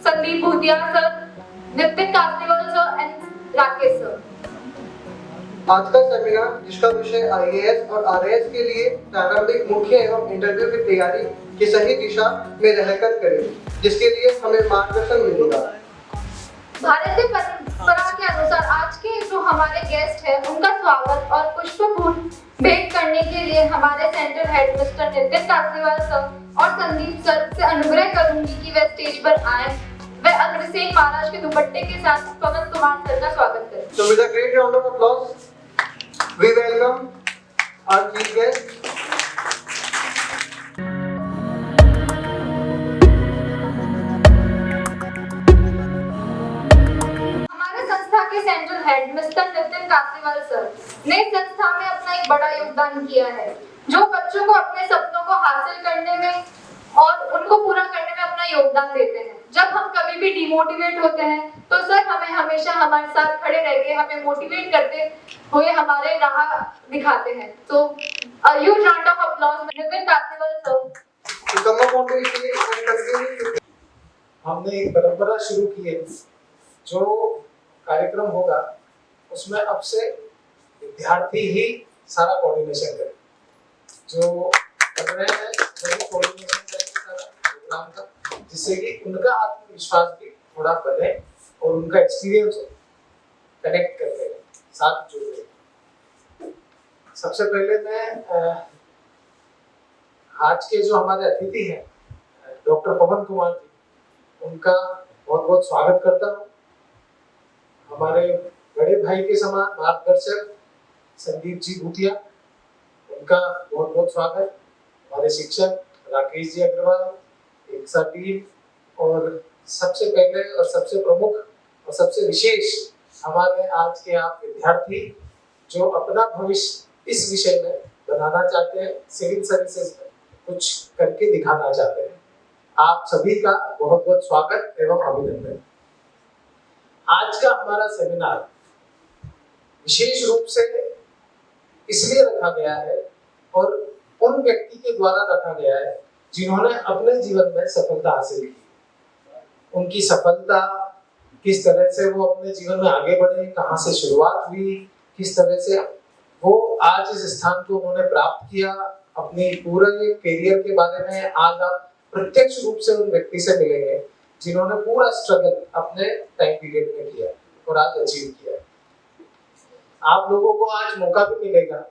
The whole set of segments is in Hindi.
संदीप भूतिया sir, Nitin Kasniwal sir and Rakesh sir. आज का सेमिनार जिसका विषय आईएएस और आरएएस के लिए प्रारंभिक मुख्य एवं इंटरव्यू की तैयारी की सही दिशा में रहकर करें, जिसके लिए हमें मार्गदर्शन मिलेगा। भारतीय परंपरा के अनुसार आज के जो हमारे गेस्ट हैं उनका स्वागत और पुष्पपूर्ण भेंट करने के लिए हमारे centre head mister Nitin Kasniwal sir और संदीप सर से अनुग्रह करूंगी कि वे स्टेज पर आए। वे अग्रसेन महाराज के दुपट्टे के साथ पवन कुमार सर का स्वागत करें। So with a great round of applause, we welcome our chief guest. हमारे संस्था के central head mister Nitin Kasniwal sir ने संस्था में अपना एक बड़ा योगदान किया है, जो बच्चों को अपने सपनों को हासिल करने में और उनको पूरा करने में अपना योगदान देते हैं। जब हम कभी भी डिमोटिवेट होते हैं तो सर हमें हमेशा हमारे साथ खड़े रह के हमें मोटिवेट करते हुए हमारे राह दिखाते हैं। तो a huge round of applause Nitin Kasniwal sir. To come up on the stage and continue. हमने एक परंपरा शुरू की है, जो कार्यक्रम होगा उसमें अब से विद्यार्थी ही सारा कोऑर्डिनेशन करें। जो कर रहे हैं वही कोऑर्डिनेशन करेंगे सारा प्रोग्राम का, जिससे कि उनका आत्मविश्वास भी थोड़ा बढ़े और उनका एक्सपीरियंस कनेक्ट करते हैं, साथ जुड़े। सबसे पहले मैं आज के जो हमारे अतिथि हैं डॉक्टर पवन कुमार जी, उनका बहुत बहुत स्वागत करता हूँ। हमारे बड़े भाई के समान मार्गदर्शक संदीप जी भूतिया, उनका बहुत बहुत स्वागत। हमारे शिक्षक राकेश जी अग्रवाल, एक सा टीम, और सबसे पहले और सबसे प्रमुख और सबसे विशेष हमारे आज के आप विद्यार्थी जो अपना भविष्य इस विषय में बनाना चाहते हैं, सिविल सर्विसेज में कुछ करके दिखाना चाहते हैं। आप सभी का बहुत बहुत स्वागत एवं अभिनंदन। आज का हमारा सेमिनार विशेष रूप से इसलिए रखा गया है और उन व्यक्ति के द्वारा रखा गया है जिन्होंने अपने जीवन में सफलता हासिल की। उनकी सफलता किस तरह से वो अपने जीवन में आगे बढ़े, कहाँ से शुरुआत हुई, किस तरह से वो आज इस स्थान को उन्होंने प्राप्त किया, अपने पूरे करियर के बारे में आज आप प्रत्यक्ष रूप से उन व्यक्ति से मिलेंगे जिन्होंने पूरा स्ट्रगल अपने टाइम पीरियड में किया और आज अचीव किया। आप लोगों को आज मौका भी मिलेगा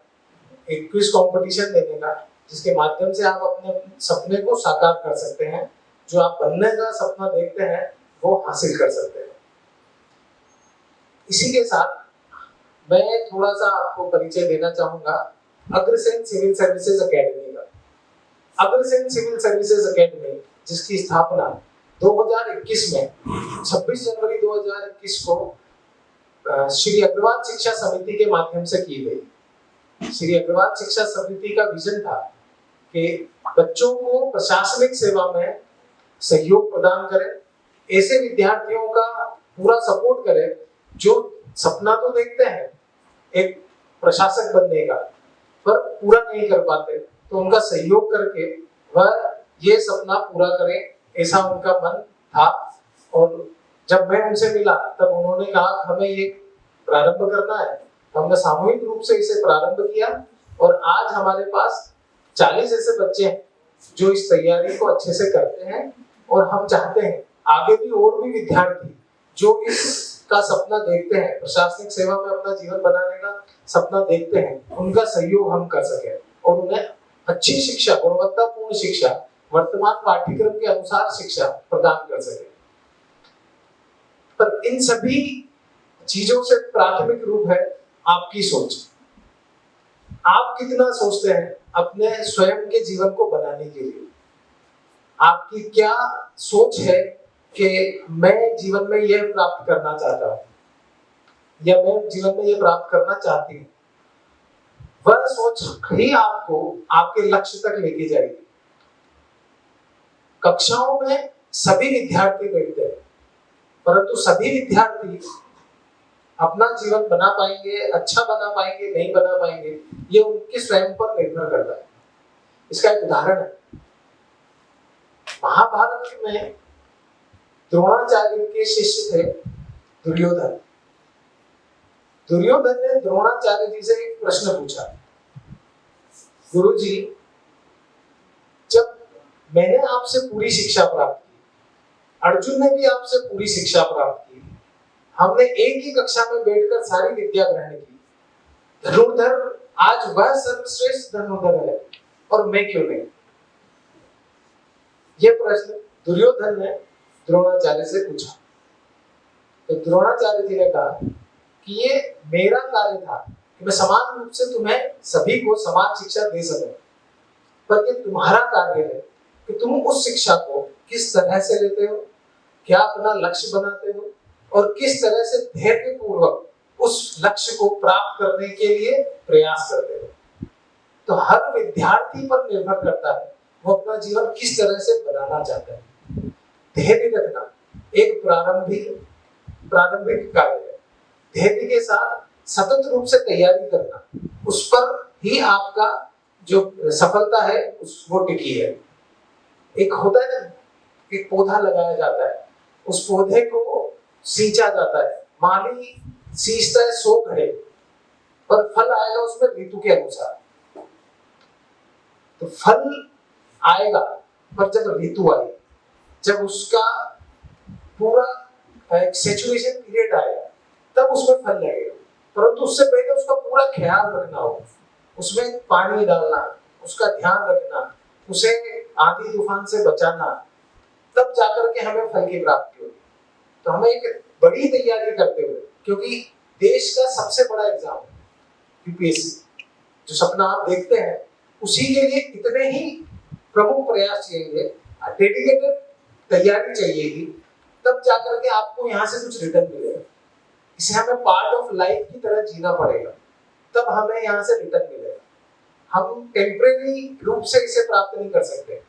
एक क्विज कंपटीशन देने का, जिसके माध्यम से आप अपने सपने को साकार कर सकते हैं। जो आप बनने का सपना देखते हैं वो हासिल कर सकते हैं। इसी के साथ मैं थोड़ा सा आपको परिचय देना चाहूंगा अग्रसेन सिविल सर्विसेज एकेडमी का। अग्रसेन सिविल सर्विसेज एकेडमी जिसकी स्थापना 2021 में 26 जनवरी 2021 को श्री अग्रवाल शिक्षा समिति के माध्यम से की गई। श्री अग्रवाल शिक्षा समिति का विजन था कि बच्चों को प्रशासनिक सेवा में सहयोग प्रदान करें, ऐसे विद्यार्थियों का पूरा सपोर्ट करें जो सपना तो देखते हैं एक प्रशासक बनने का, पर पूरा नहीं कर पाते, तो उनका सहयोग करके वह ये सपना पूरा करें, ऐसा उनका मन था। और जब मैं उनसे मिला तब उन्होंने कहा हमें ये प्रारंभ करना है, तो हमने सामूहिक रूप से इसे प्रारंभ किया और आज हमारे पास 40 ऐसे बच्चे हैं जो इस तैयारी को अच्छे से करते हैं। और हम चाहते हैं आगे भी और भी विद्यार्थी जो इसका सपना देखते हैं, प्रशासनिक सेवा में अपना जीवन बनाने का सपना देखते हैं, उनका सहयोग हम कर सके और उन्हें अच्छी शिक्षा, गुणवत्तापूर्ण शिक्षा, वर्तमान पाठ्यक्रम के अनुसार शिक्षा प्रदान कर सके। पर इन सभी चीजों से प्राथमिक रूप है आपकी सोच। आप कितना सोचते हैं अपने स्वयं के जीवन को बनाने के लिए? आपकी क्या सोच है कि मैं जीवन में यह प्राप्त करना चाहता हूं या मैं जीवन में यह प्राप्त करना चाहती हूँ? वह सोच ही आपको आपके लक्ष्य तक लेके जाएगी। कक्षाओं में सभी विद्यार्थी बैठते हैं, परंतु सभी विद्यार्थी अपना जीवन बना पाएंगे, अच्छा बना पाएंगे, नहीं बना पाएंगे, ये उनके स्वयं पर निर्भर करता है। इसका एक उदाहरण है, महाभारत में द्रोणाचार्य के शिष्य थे दुर्योधन। दुर्योधन ने द्रोणाचार्य जी से एक प्रश्न पूछा, गुरुजी, जब मैंने आपसे पूरी शिक्षा प्राप्त की, अर्जुन ने भी आपसे पूरी शिक्षा प्राप्त की, हमने एक ही कक्षा में बैठकर सारी विद्या ग्रहण की, धनुर्धर आज वह सर्वश्रेष्ठ धनुर्धर है और मैं क्यों नहीं? यह प्रश्न दुर्योधन ने द्रोणाचार्य से पूछा। तो द्रोणाचार्य जी ने कहा कि ये मेरा कार्य था कि मैं समान रूप से तुम्हें सभी को समान शिक्षा दे सकूं, पर ये तुम्हारा कार्य है कि तुम उस शिक्षा को किस तरह से लेते हो, क्या अपना लक्ष्य बनाते हो और किस तरह से धैर्य पूर्वक उस लक्ष्य को प्राप्त करने के लिए प्रयास करते हो। तो हर विद्यार्थी पर निर्भर करता है वो अपना जीवन किस तरह से बनाना चाहता है। धैर्य रखना एक प्रारंभिक कार्य है। धैर्य के साथ सतत रूप से तैयारी करना, उस पर ही आपका जो सफलता है वो टिकी है। एक होता है ना, एक पौधा लगाया जाता है, उस पौधे को सींचा जाता है, माली सींचता है 100 घड़े, पर फल आएगा उसमें ऋतु के अनुसार। तो फल आएगा, पर जब ऋतु आएगी, जब उसका पूरा एक सैचुरेशन पीरियड आएगा, तब उसमें फल लगेगा। परंतु उससे पहले उसका पूरा ख्याल रखना होगा, उसमें पानी डालना, उसका ध्यान रखना, उसे आंधी तूफान से बचाना, तब जाकर के हमें फल की प्राप्ति होगी। तो हमें एक बड़ी तैयारी करते हुए, क्योंकि देश का सबसे बड़ा एग्जाम है यूपीएससी, जो सपना आप देखते हैं, उसी के लिए कितने ही प्रमुख प्रयास चाहिए, डेडिकेटेड तैयारी चाहिएगी, तब जाकर के आपको यहाँ से कुछ रिटर्न मिलेगा। इसे हमें पार्ट ऑफ लाइफ की तरह जीना पड़ेगा, तब हमें यहाँ से रिटर्न मिलेगा। हम टेम्परेरी रूप से इसे प्राप्त नहीं कर सकते।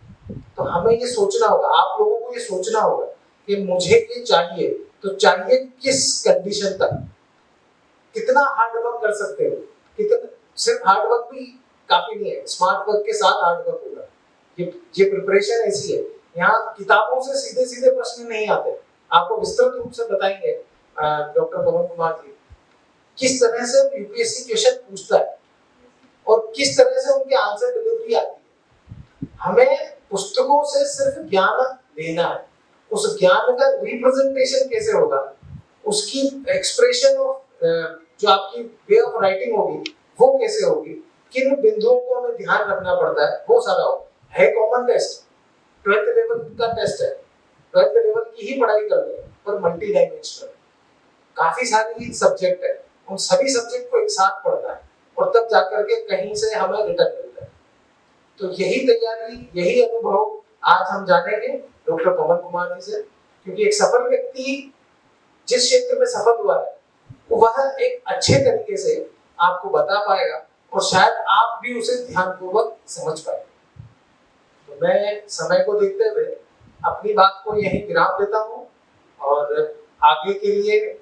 तो हमें ये सोचना होगा, आप लोगों को ये सोचना होगा कि मुझे ये चाहिए, तो चाहिए किस कंडीशन तक, कितना हार्ड वर्क कर सकते हो, कितना सिर्फ हार्ड वर्क भी काफी नहीं है, स्मार्ट वर्क के साथ हार्ड वर्क होगा। ये प्रिपरेशन ऐसी है, यहाँ किताबों से सीधे सीधे प्रश्न नहीं आते, आपको विस्तृत रूप से बताएंगे डॉक्टर पवन कुमार जी किस तरह से यूपीएससी क्वेश्चन पूछता है और किस तरह से उनके आंसर डिलीवरी आती है। हमें पुस्तकों से सिर्फ ज्ञान लेना है, उस ज्ञान का रिप्रेजेंटेशन कैसे होगा, उसकी एक्सप्रेशन ऑफ जो आपकी वे ऑफ राइटिंग होगी वो कैसे होगी, किन बिंदुओं को हमें ध्यान रखना पड़ता है, वो सारा है कॉमन टेस्ट। 12th लेवल का टेस्ट है, 12th लेवल की ही पढ़ाई करनी है, पर मल्टी डायमेंशनल काफी सारी सब्जेक्ट है, उन सभी सब्जेक्ट को एक साथ पढ़ना है और तब जाकर के कहीं से हमें रिटर्न मिलता है। तो यही तैयारी, यही अनुभव आज हम जानेंगे डॉक्टर पवन कुमार जी से, क्योंकि एक सफल व्यक्ति जिस क्षेत्र में सफल हुआ है वह एक अच्छे तरीके से आपको बता पाएगा और शायद आप भी उसे ध्यानपूर्वक समझ पाएंगे। तो मैं समय को देखते हुए अपनी बात को यहीं विराम देता हूँ और आगे के लिए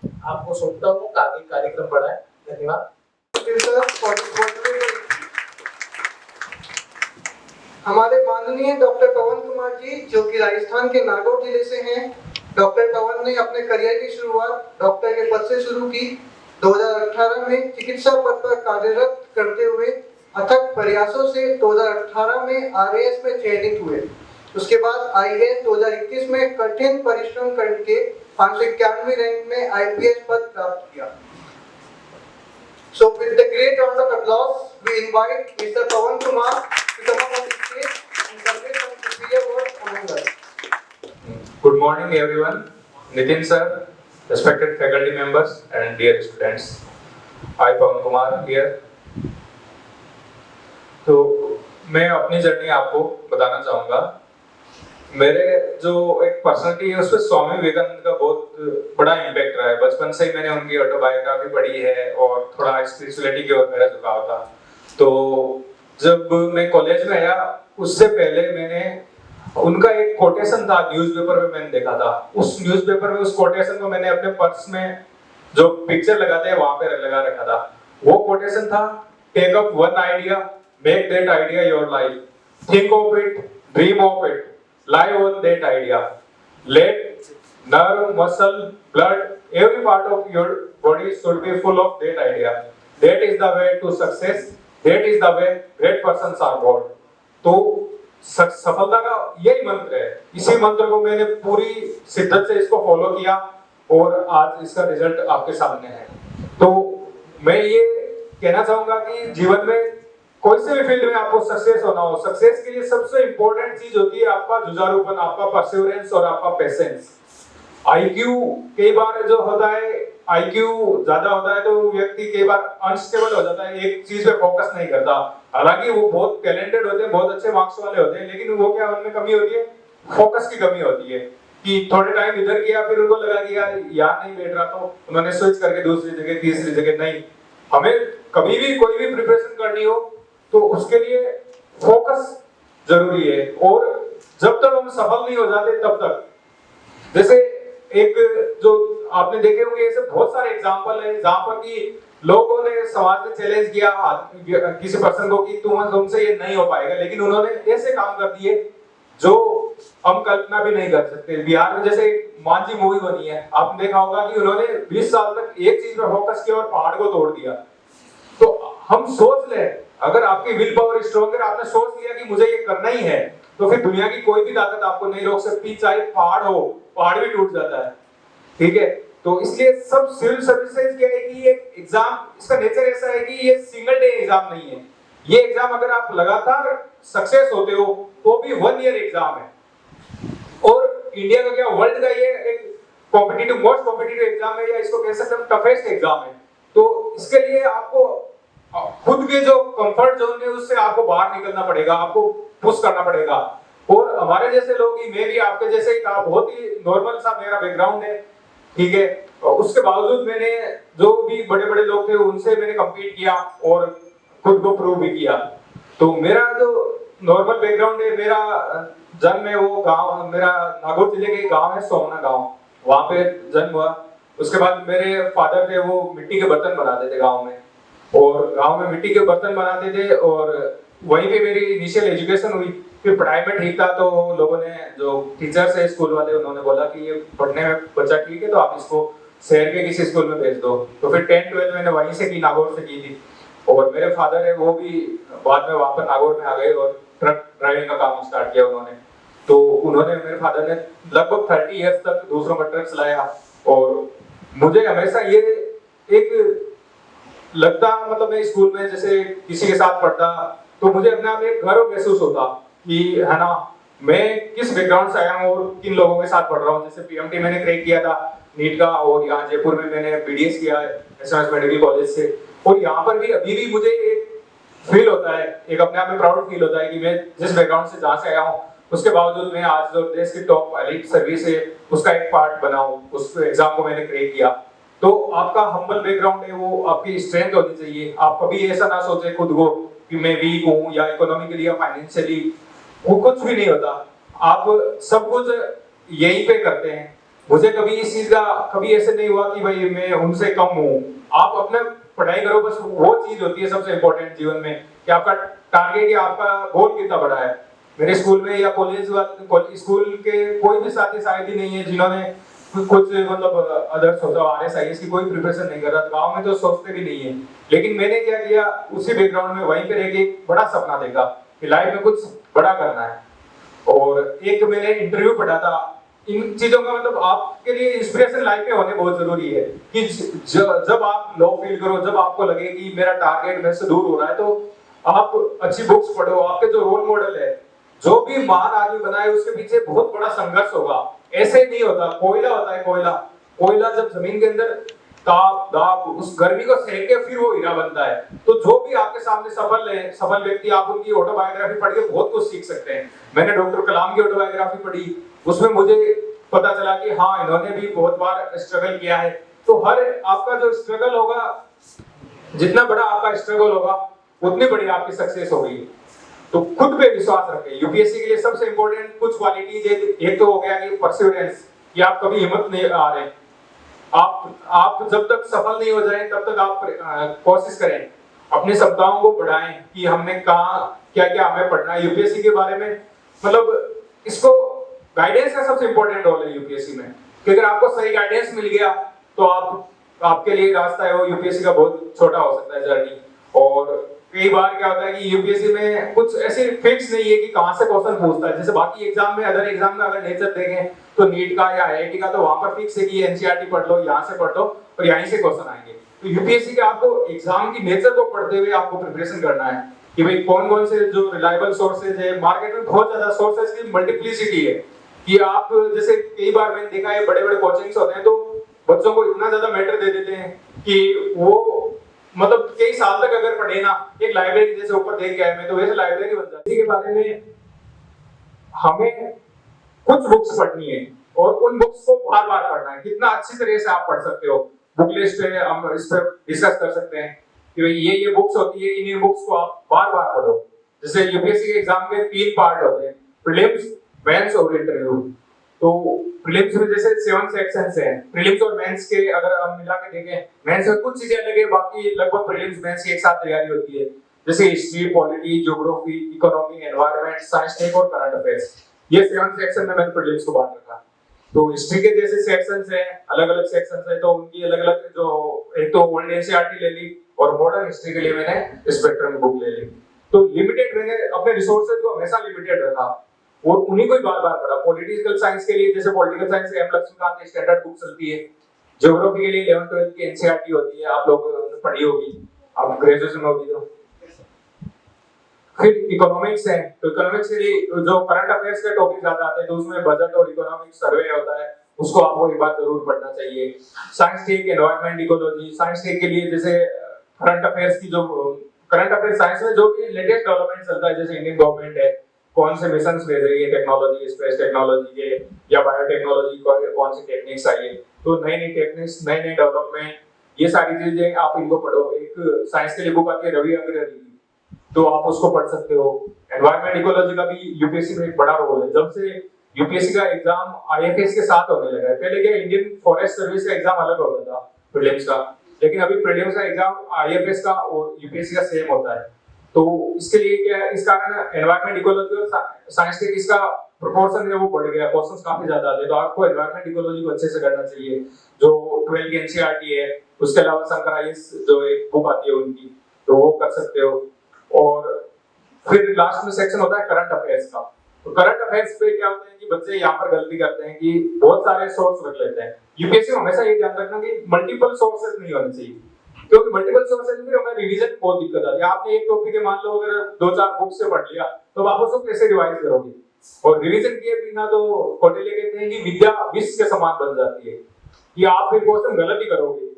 आपको सोचता हूँ कि आगे कार्यक्रम बढ़ाएं। धन्यवाद। हमारे माननीय डॉक्टर पवन कुमार जी, जो कि राजस्थान के नागौर जिले से हैं। डॉक्टर पवन ने अपने करियर की शुरुआत डॉक्टर के पद से शुरू की। 2018 में चिकित्सा पद पर कार्यरत करते हुए अथक प्रयासों से 2018 में आरएएस में चयनित हुए। उसके बाद आईएएस 2021 में कठिन परिश्रम करके 591 रैंक में आईपीएस पद प्राप्त किया। So with the great round of applause, we invite Mr. Pawan Kumar to come up on the stage and convey some superior words among us. Good morning everyone. Nitin sir, respected faculty members and dear students. I Pawan Kumar here. तो मैं अपनी जर्नी आपको बताना चाहूँगा। मेरे जो एक पर्सनालिटी है उसपे स्वामी विवेकानंद का बहुत बड़ा इम्पैक्ट रहा है। बचपन से ही मैंने उनकी ऑटोबायोग्राफी पढ़ी है और थोड़ा स्पिरिचुअलिटी की ओर मेरा झुकाव था। तो जब मैं कॉलेज में आया उससे पहले मैंने उनका एक कोटेशन था न्यूज़पेपर में मैंने देखा था। उस न्यूज़पेपर में उस कोटेशन को मैंने अपने पर्स में जो पिक्चर लगाते हैं वहां पे लगा रखा था। वो कोटेशन था, take up one idea, make that idea your life, think of it, dream of it, live on that idea. Let nerve, muscle, blood, every part of your body should be full of that idea. That is the way to success. That is the way great persons are born. तो सफलता का यही मंत्र है। इसी मंत्र को मैंने पूरी शिद्दत से इसको फॉलो किया और आज इसका रिजल्ट आपके सामने है। तो मैं ये कहना चाहूंगा कि जीवन में कोई से भी फील्ड में आपको सक्सेस होना हो, सक्सेस के लिए सबसे इंपॉर्टेंट चीज होती है आपका जुझारूपन, आपका परसिवरेंस और आपका पेशेंस। आईक्यू कई बार जो होता है, आईक्यू ज्यादा होता है तो व्यक्ति कई बार अनस्टेबल हो जाता है, एक चीज पे फोकस नहीं करता। हालांकि वो बहुत टैलेंटेड होते हैं, बहुत अच्छे मार्क्स वाले होते हैं, लेकिन वो क्या उनमें कमी होती है, फोकस की कमी होती है कि थोड़े टाइम इधर किया फिर उनको लगा कि यार यहाँ नहीं बैठ रहा, तो उन्होंने स्विच करके दूसरी जगह तीसरी जगह। नहीं, हमें कभी भी कोई भी प्रिपरेशन करनी हो तो उसके लिए फोकस जरूरी है। और जब तक हम सफल नहीं हो जाते तब तक, जैसे एक जो आपने देखे होंगे ऐसे बहुत सारे एग्जांपल है जहां पर कि लोगों ने समाज में चैलेंज किया किसी पर्सन को कि तुमसे ये नहीं हो पाएगा, लेकिन उन्होंने ऐसे काम कर दिए जो हम कल्पना भी नहीं कर सकते। बिहार में जैसे मांझी मूवी बनी है, आपने देखा होगा कि उन्होंने 20 साल तक एक चीज पर फोकस किया और पहाड़ को तोड़ दिया। तो हम सोच ले, अगर आपकी विल पावर स्ट्रॉन्ग है, आपने सोच लिया कि मुझे ये करना ही है, तो फिर दुनिया की कोई भी ताकत आपको नहीं रोक सकती, चाहे पहाड़ हो, पहाड़ भी टूट जाता है। ठीक है, तो इसलिए सब सिविल सर्विसेज क्या है कि ये एग्जाम, इसका नेचर ऐसा है कि ये सिंगल डे एग्जाम नहीं है। ये एग्जाम अगर आप लगातार सक्सेस होते हो तो भी 1 ईयर एग्जाम है। और इंडिया का क्या, वर्ल्ड का ये एक कॉम्पिटिटिव, मोस्ट कॉम्पिटिटिव एग्जाम है, या इसको कह सकते हैं टफेस्ट एग्जाम है। तो इसके लिए आपको खुद के जो कंफर्ट जोन है उससे आपको बाहर निकलना पड़ेगा, आपको पुश करना पड़ेगा। और हमारे जैसे लोग ही, मैं भी आपके जैसे ही था, बहुत ही नॉर्मल सा मेरा बैकग्राउंड है, ठीक है, उसके बावजूद मैंने जो भी बड़े बड़े लोग थे उनसे मैंने कम्पीट किया और खुद को प्रूव भी किया। तो मेरा जो नॉर्मल बैकग्राउंड है, मेरा जन्म है वो गांव, मेरा नागौर जिले के गांव है सोमना गांव, वहां पे जन्म हुआ। उसके बाद मेरे फादर थे वो मिट्टी के बर्तन बनाते थे गांव में, और गांव में मिट्टी के बर्तन बनाते थे, और वहीं पे मेरी इनिशियल एजुकेशन हुई। फिर पढ़ाई में ठीक था तो लोगों ने, जो टीचर्स है स्कूल वाले, उन्होंने बोला कि ये पढ़ने में बच्चा ठीक है तो आप इसको शहर के किसी स्कूल में भेज दो। तो फिर 10th-12th मैंने वहीं से की, नागौर से की थी। और मेरे फादर है वो भी बाद में वापस नागौर में आ गए और ट्रक ड्राइविंग का काम स्टार्ट किया उन्होंने। तो उन्होंने, मेरे फादर ने लगभग 30 इयर्स तक दूसरों का ट्रक चलाया। और मुझे हमेशा ये एक लगता, मतलब मैं स्कूल में जैसे किसी के साथ पढ़ता तो मुझे अपने आप एक गर्व महसूस होता कि है ना, मैं किस बैकग्राउंड से आया हूँ और किन लोगों के साथ पढ़ रहा हूँ। जैसे पीएमटी मैंने क्रैक किया था नीट का, और यहाँ जयपुर में मैंने बीडीएस किया है एसएमएस मेडिकल कॉलेज से। और यहाँ पर भी अभी भी मुझे एक फील होता है, एक अपने आप में प्राउड फील होता है कि मैं जिस बैकग्राउंड से जहाँ से आया हूँ उसके बावजूद मैं आज जो देश की टॉप एलीट सर्विस है उसका एक पार्ट बना हूँ, उस एग्जाम को मैंने क्रैक किया। तो आपका हम्बल बैकग्राउंड है वो आपकी स्ट्रेंथ होनी चाहिए। आप कभी ऐसा ना सोचे खुद को कि मैं वीक हूँ या इकोनॉमिकली या फाइनेंशियली, वो कुछ भी नहीं होता। आप सब कुछ यहीं पे करते हैं। मुझे कभी इस चीज का कभी ऐसे नहीं हुआ कि भाई मैं उनसे कम हूँ। आप अपने पढ़ाई करो, बस वो चीज होती है सबसे इंपॉर्टेंट जीवन में कि आपका टारगेट या आपका गोल कितना बड़ा है। मेरे स्कूल में या कॉलेज स्कूल के कोई भी साथी शायद ही नहीं है जिन्होंने कुछ मतलब अदर सोचा, आरएसआईएस की कोई प्रिपरेशन नहीं कर रहा। गांव में तो सोचते भी नहीं है, लेकिन मैंने क्या किया, उसी बैकग्राउंड में वहीं पे रह के एक बड़ा सपना देखा कि लाइफ में कुछ बड़ा करना है। और एक मैंने इंटरव्यू पढ़ा था, इन चीजों का मतलब आपके लिए इंस्पिरेशन लाइफ में होने बहुत जरूरी है कि जब आप लो फील करो, जब आपको लगे कि मेरा टारगेट मेरे से दूर हो रहा है, तो आप अच्छी बुक्स पढ़ो। आपके जो रोल मॉडल है, जो भी महान आदमी बनाए, उसके पीछे बहुत बड़ा संघर्ष होगा। ऐसे नहीं होता, कोयला होता है, कोयला जब जमीन के अंदर ताप दाब उस गर्मी को सह के फिर वो हीरा बनता है। तो जो भी आपके सामने सफल है, सफल व्यक्ति, आप उनकी ऑटोबायोग्राफी पढ़ के बहुत कुछ सीख सकते हैं। मैंने डॉक्टर कलाम की ऑटोबायोग्राफी पढ़ी, उसमें मुझे पता चला कि हाँ इन्होंने भी बहुत बार स्ट्रगल किया है। तो हर आपका जो स्ट्रगल होगा, जितना बड़ा आपका स्ट्रगल होगा उतनी बड़ी आपकी सक्सेस होगी। तो खुद पे विश्वास रखें। यूपीएससी के लिए सबसे इंपॉर्टेंट कुछ क्वालिटीज है। एक तो हो गया कि परसिवरेंस, कि आप कभी हिम्मत नहीं आ रहे, आप जब तक सफल नहीं हो जाए तब तक आप कोशिश करें, अपनी क्षमताओं को बढ़ाएं कि हमने कहा क्या क्या हमें पढ़ना है यूपीएससी के बारे में। मतलब इसको गाइडेंस का सबसे इंपॉर्टेंट रोल है यूपीएससी में, कि अगर आपको सही गाइडेंस मिल गया तो आपके लिए रास्ता है वो यूपीएससी का बहुत छोटा हो सकता है जर्नी। और कई बार क्या होता है कि यूपीएससी में कुछ ऐसे फिक्स नहीं है कि कहां से क्वेश्चन पूछता है। जैसे बाकी एग्जाम में, अदर एग्जाम में अगर नेचर देखें तो नीट का या आईआईटी का, तो वहां पर फिक्स है कि एनसीईआरटी पढ़ लो, यहाँ से पढ़ लो और यहीं से क्वेश्चन आएंगे। तो यूपीएससी के आपको एग्जाम की नेचर को पढ़ते हुए आपको प्रिपरेशन करना है कि भाई कौन कौन से जो रिलायबल सोर्सेज है। मार्केट में बहुत ज्यादा सोर्सेज की मल्टीप्लिसिटी है कि आप, जैसे कई बार मैंने देखा है बड़े बड़े कोचिंग्स होते हैं तो बच्चों को इतना ज्यादा मैटर दे देते हैं कि वो मतलब कई साल तक अगर पढ़े ना, एक लाइब्रेरी जैसे ऊपर देख के आए मैं, तो वैसे लाइब्रेरी बन जाती है। के बारे में हमें कुछ बुक्स पढ़नी है और उन बुक्स को बार बार पढ़ना है। कितना अच्छी तरह से आप पढ़ सकते हो, बुक लिस्ट है, हम इस पर डिस्कस कर सकते हैं कि भाई ये बुक्स होती है, इन बुक्स को आप बार बार पढ़ो। जैसे यूपीएससी के एग्जाम के 3 पार्ट होते हैं, प्रीलिम्स, मेंस और इंटरव्यू। तो प्रीलिम्स में जैसे 7 सेक्शंस हैं। प्रीलिम्स और मेंस के अगर हम मिला के देखें, मेंस में कुछ चीजें अलग है, बाकी लगभग प्रीलिम्स मेंस की एक साथ तैयारी होती है। जैसे history, polity, geography, economy, environment, science, tech और करंट अफेयर्स। ये 7 सेक्शन में मैंने प्रीलिम्स को बांट रखा। तो हिस्ट्री के जैसे सेक्शंस हैं, अलग अलग सेक्शंस हैं, तो उनकी अलग अलग, जो एक तो ओल्ड एनसीईआरटी ले ली और मॉडर्न हिस्ट्री के लिए मैंने स्पेक्ट्रम बुक ले ली। तो लिमिटेड, मैंने अपने रिसोर्सेज को हमेशा लिमिटेड रखा और उन्हीं को ही बार बार पढ़ा। पॉलिटिकल साइंस के लिए जैसे पॉलिटिकल साइंस के एम लक्ष्मीकांत की स्टैंडर्ड बुक चलती है। ज्योग्राफी के लिए 11th 12th की एनसीईआरटी होती है, आप लोग पढ़ी होगी, आप ग्रेजुएशन में होगी। तो फिर इकोनॉमिक्स है, तो इकोनॉमिक्स के लिए जो करंट अफेयर्स के टॉपिक ज्यादा आते हैं, तो उसमें बजट और इकोनॉमिक सर्वे होता है, उसको आपको एक बार जरूर पढ़ना चाहिए। Science tech, environment, ecology. Science tech के लिए जैसे करंट अफेयर्स की, जो करंट अफेयर्स साइंस में जो भी लेटेस्ट डेवलपमेंट चलता है, जैसे इंडियन गवर्नमेंट है कौन से मिशंस भेज रही है टेक्नोलॉजी, स्पेस टेक्नोलॉजी के या बायोटेक्नोलॉजी को, कौन सी टेक्निक्स आई है, तो नई नई टेक्निक्स, नई नई डेवलपमेंट, ये सारी चीजें आप इनको पढ़ो। एक साइंस के लिए बुक आती है रवि अग्रवाल की, तो आप उसको पढ़ सकते हो। एनवायरनमेंट, इकोलॉजी का भी यूपीएससी में एक बड़ा रोल है। जब से यूपीएससी का एग्जाम आईएफएस के साथ होने लगा है, पहले क्या इंडियन फॉरेस्ट सर्विस का एग्जाम अलग होता था प्रीलिम्स का, लेकिन अभी प्रीलिम्स का एग्जाम आईएफएस का और यूपीएससी का सेम होता है। तो इसके लिए क्या है, इस कारण एनवायरनमेंट, इकोलॉजी और साइंस के इसका प्रोपोर्शन है वो बढ़ गया, क्वेश्चंस काफी ज्यादा आते हैं। तो आपको एनवायरनमेंट, इकोलॉजी को अच्छे से करना चाहिए, जो 12 की एनसीईआरटी है। उसके अलावा शंकर आईएएस जो एक बुक आती है उनकी, तो वो कर सकते हो। और फिर लास्ट में सेक्शन होता है करंट अफेयर्स का। तो करंट अफेयर्स पे क्या होता है कि बच्चे यहाँ पर गलती करते हैं कि बहुत सारे सोर्स रख लेते हैं। यूपीएससी में हमेशा ये ध्यान रखना कि मल्टीपल सोर्सेज नहीं होने चाहिए, क्योंकि मल्टीपल सोर्सेज में हमें रिवीजन में बहुत दिक्कत आती है। आपने एक टॉपिक मान लो अगर 2-4 बुक से पढ़ लिया, तो आप उसको कैसे रिवाइज करोगे? और रिवीजन किए बिना तो कौटिल्य कहते हैं कि विद्या विष के समान बन जाती है, कि आप फिर क्वेश्चन गलत ही करोगे।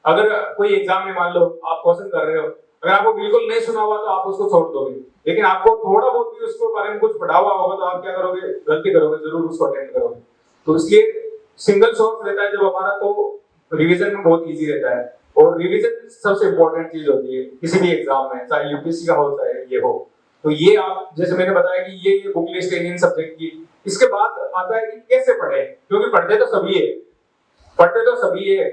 अगर कोई एग्जाम में मान लो आप क्वेश्चन कर रहे हो, अगर आपको बिल्कुल नहीं सुना हुआ तो आप उसको छोड़ दोगे, लेकिन आपको थोड़ा बहुत भी उसको बारे में कुछ पढ़ा हुआ होगा तो आप क्या करोगे, गलती करोगे, जरूर उसको अटेम्प्ट करोगे। तो इसलिए सिंगल सोर्स रहता है जब हमारा, तो रिवीजन में बहुत इजी रहता है। और रिवीजन सबसे इंपॉर्टेंट चीज होती है किसी भी एग्जाम में, चाहे यूपीएससी का हो चाहे ये हो। तो ये आप, जैसे मैंने बताया कि ये बुक लिस्ट है इन सब्जेक्ट की। इसके बाद आता है कि कैसे पढ़े, क्योंकि पढ़ते तो सभी है,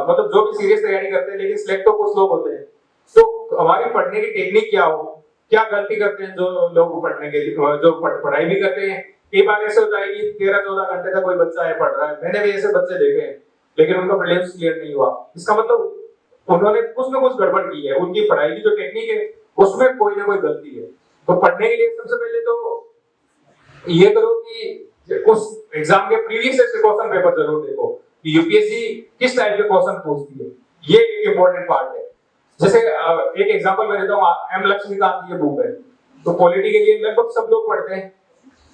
मतलब जो भी सीरियस तैयारी करते हैं, लेकिन सिलेक्ट तो कुछ लोग होते हैं। तो हमारी पढ़ने की टेक्निक क्या हो, क्या गलती करते हैं जो लोग पढ़ने के लिए, जो पढ़ाई भी करते हैं। कई बार ऐसे होता है कि 13-14 घंटे तक कोई बच्चा है पढ़ रहा है, मैंने भी ऐसे बच्चे देखे हैं, लेकिन उनका प्रीलिम्स क्लियर नहीं हुआ। इसका मतलब उन्होंने कुछ ना कुछ गड़बड़ की है, उनकी पढ़ाई की जो टेक्निक है उसमें कोई ना कोई गलती है। तो पढ़ने के लिए सबसे पहले तो ये करो कि उस एग्जाम के प्रीवियस क्वेश्चन पेपर जरूर देखो कि यूपीएससी किस टाइप के क्वेश्चन पूछती है, ये एक इंपॉर्टेंट पार्ट है। जैसे एक एग्जांपल मैं देता हूँ, एम लक्ष्मीकांत की बुक है, तो पॉलिटी के लिए लगभग सब लोग पढ़ते हैं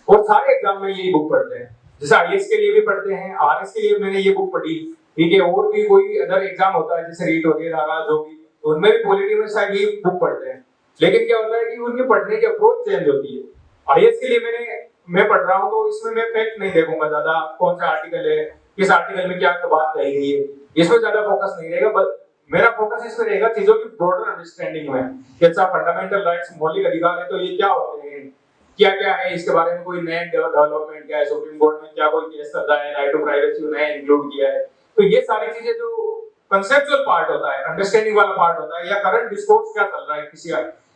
और सारे एग्जाम में यही बुक पढ़ते हैं। जैसे आईएएस के लिए भी पढ़ते हैं, आरएस के लिए मैंने ये बुक पढ़ी, ठीक है, और भी कोई अदर एग्जाम होता है जैसे रीट वगैरह का जो भी, उनमें भी पॉलिटी में शायद ये बुक पढ़ते हैं, लेकिन क्या होता है कि उनके पढ़ने की अप्रोच चेंज होती है। आईएएस के लिए मैं पढ़ रहा हूँ तो इसमें मैं फैक्ट नहीं देखूंगा ज्यादा, कौन सा आर्टिकल है, किस आर्टिकल में क्या बात कही गई है, इसमें ज्यादा फोकस नहीं रहेगा, बस मेरा फोकस इसमें रहेगा चीजों की ब्रॉडर अंडरस्टैंडिंग में कि अच्छा फंडामेंटल राइट्स मौलिक अधिकार है तो ये क्या होते हैं, क्या क्या है, इसके बारे में कोई नया डेवलपमेंट क्या है, सुप्रीम कोर्ट में क्या कोई केस चल रहा है, राइट टू प्राइवेसी नया इंक्लूड किया है। तो ये सारी चीजें जो कंसेप्चुअल पार्ट होता है, अंडरस्टैंडिंग वाला पार्ट होता है, या करंट डिस्कोर्स क्या चल रहा है किसी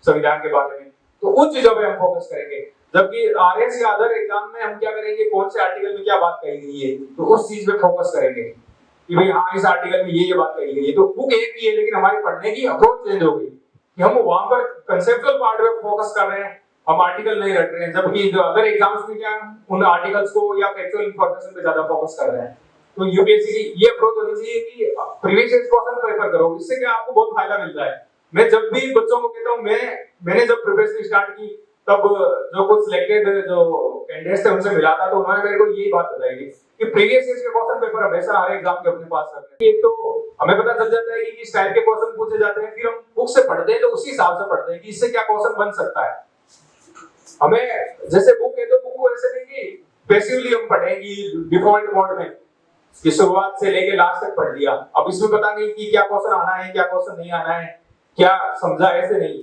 संविधान के बारे में, तो उन चीजों पे हम फोकस करेंगे। जबकि आरएस या अदर एग्जाम में हम क्या करेंगे, कौन से आर्टिकल में क्या बात कही गई है, तो उस चीज पे फोकस करेंगे कि भाई हाँ इस आर्टिकल में ये बात कही गई है। तो बुक एक ही है लेकिन हमारी पढ़ने की अप्रोच चेंज हो गई कि हम वहां पर कंसेप्चुअल पार्ट पे फोकस कर रहे हैं, हम आर्टिकल नहीं रट रहे हैं, जबकि जो अदर एग्जाम्स में क्या उन आर्टिकल्स को या फैक्चुअल इंफॉर्मेशन पे ज्यादा फोकस कर रहे हैं। तो यूपीएससी की ये अप्रोच होनी चाहिए कि प्रीवियस ईयर क्वेश्चन पेपर करो, इससे क्या आपको बहुत फायदा मिलता है। मैं जब भी बच्चों को कहता हूँ, मैंने जब प्रिपरेशन स्टार्ट की तब जो कुछ सिलेक्टेड जो कैंडिडेट्स थे उनसे मिला था, तो उन्होंने मेरे को यही बात बताई थी कि प्रीवियस ईयर के क्वेश्चन पेपर हमेशा हर एग्जाम के अपने पास रखते हैं। एक तो हमें पता चल जाता है कि किस टाइप के क्वेश्चन पूछे जाते हैं, फिर हम बुक से पढ़ते हैं तो उसी हिसाब से पढ़ते हैं कि इससे क्या क्वेश्चन बन सकता है। हमें जैसे बुक है तो बुक को ऐसे नहीं कि पैसिवली हम पढ़ेंगे डिफॉल्ट मोड में कि शुरुआत से लेके लास्ट तक पढ़ लिया, अब इसमें पता नहीं कि क्या क्वेश्चन आना है क्या क्वेश्चन नहीं आना है, क्या समझा, ऐसे नहीं।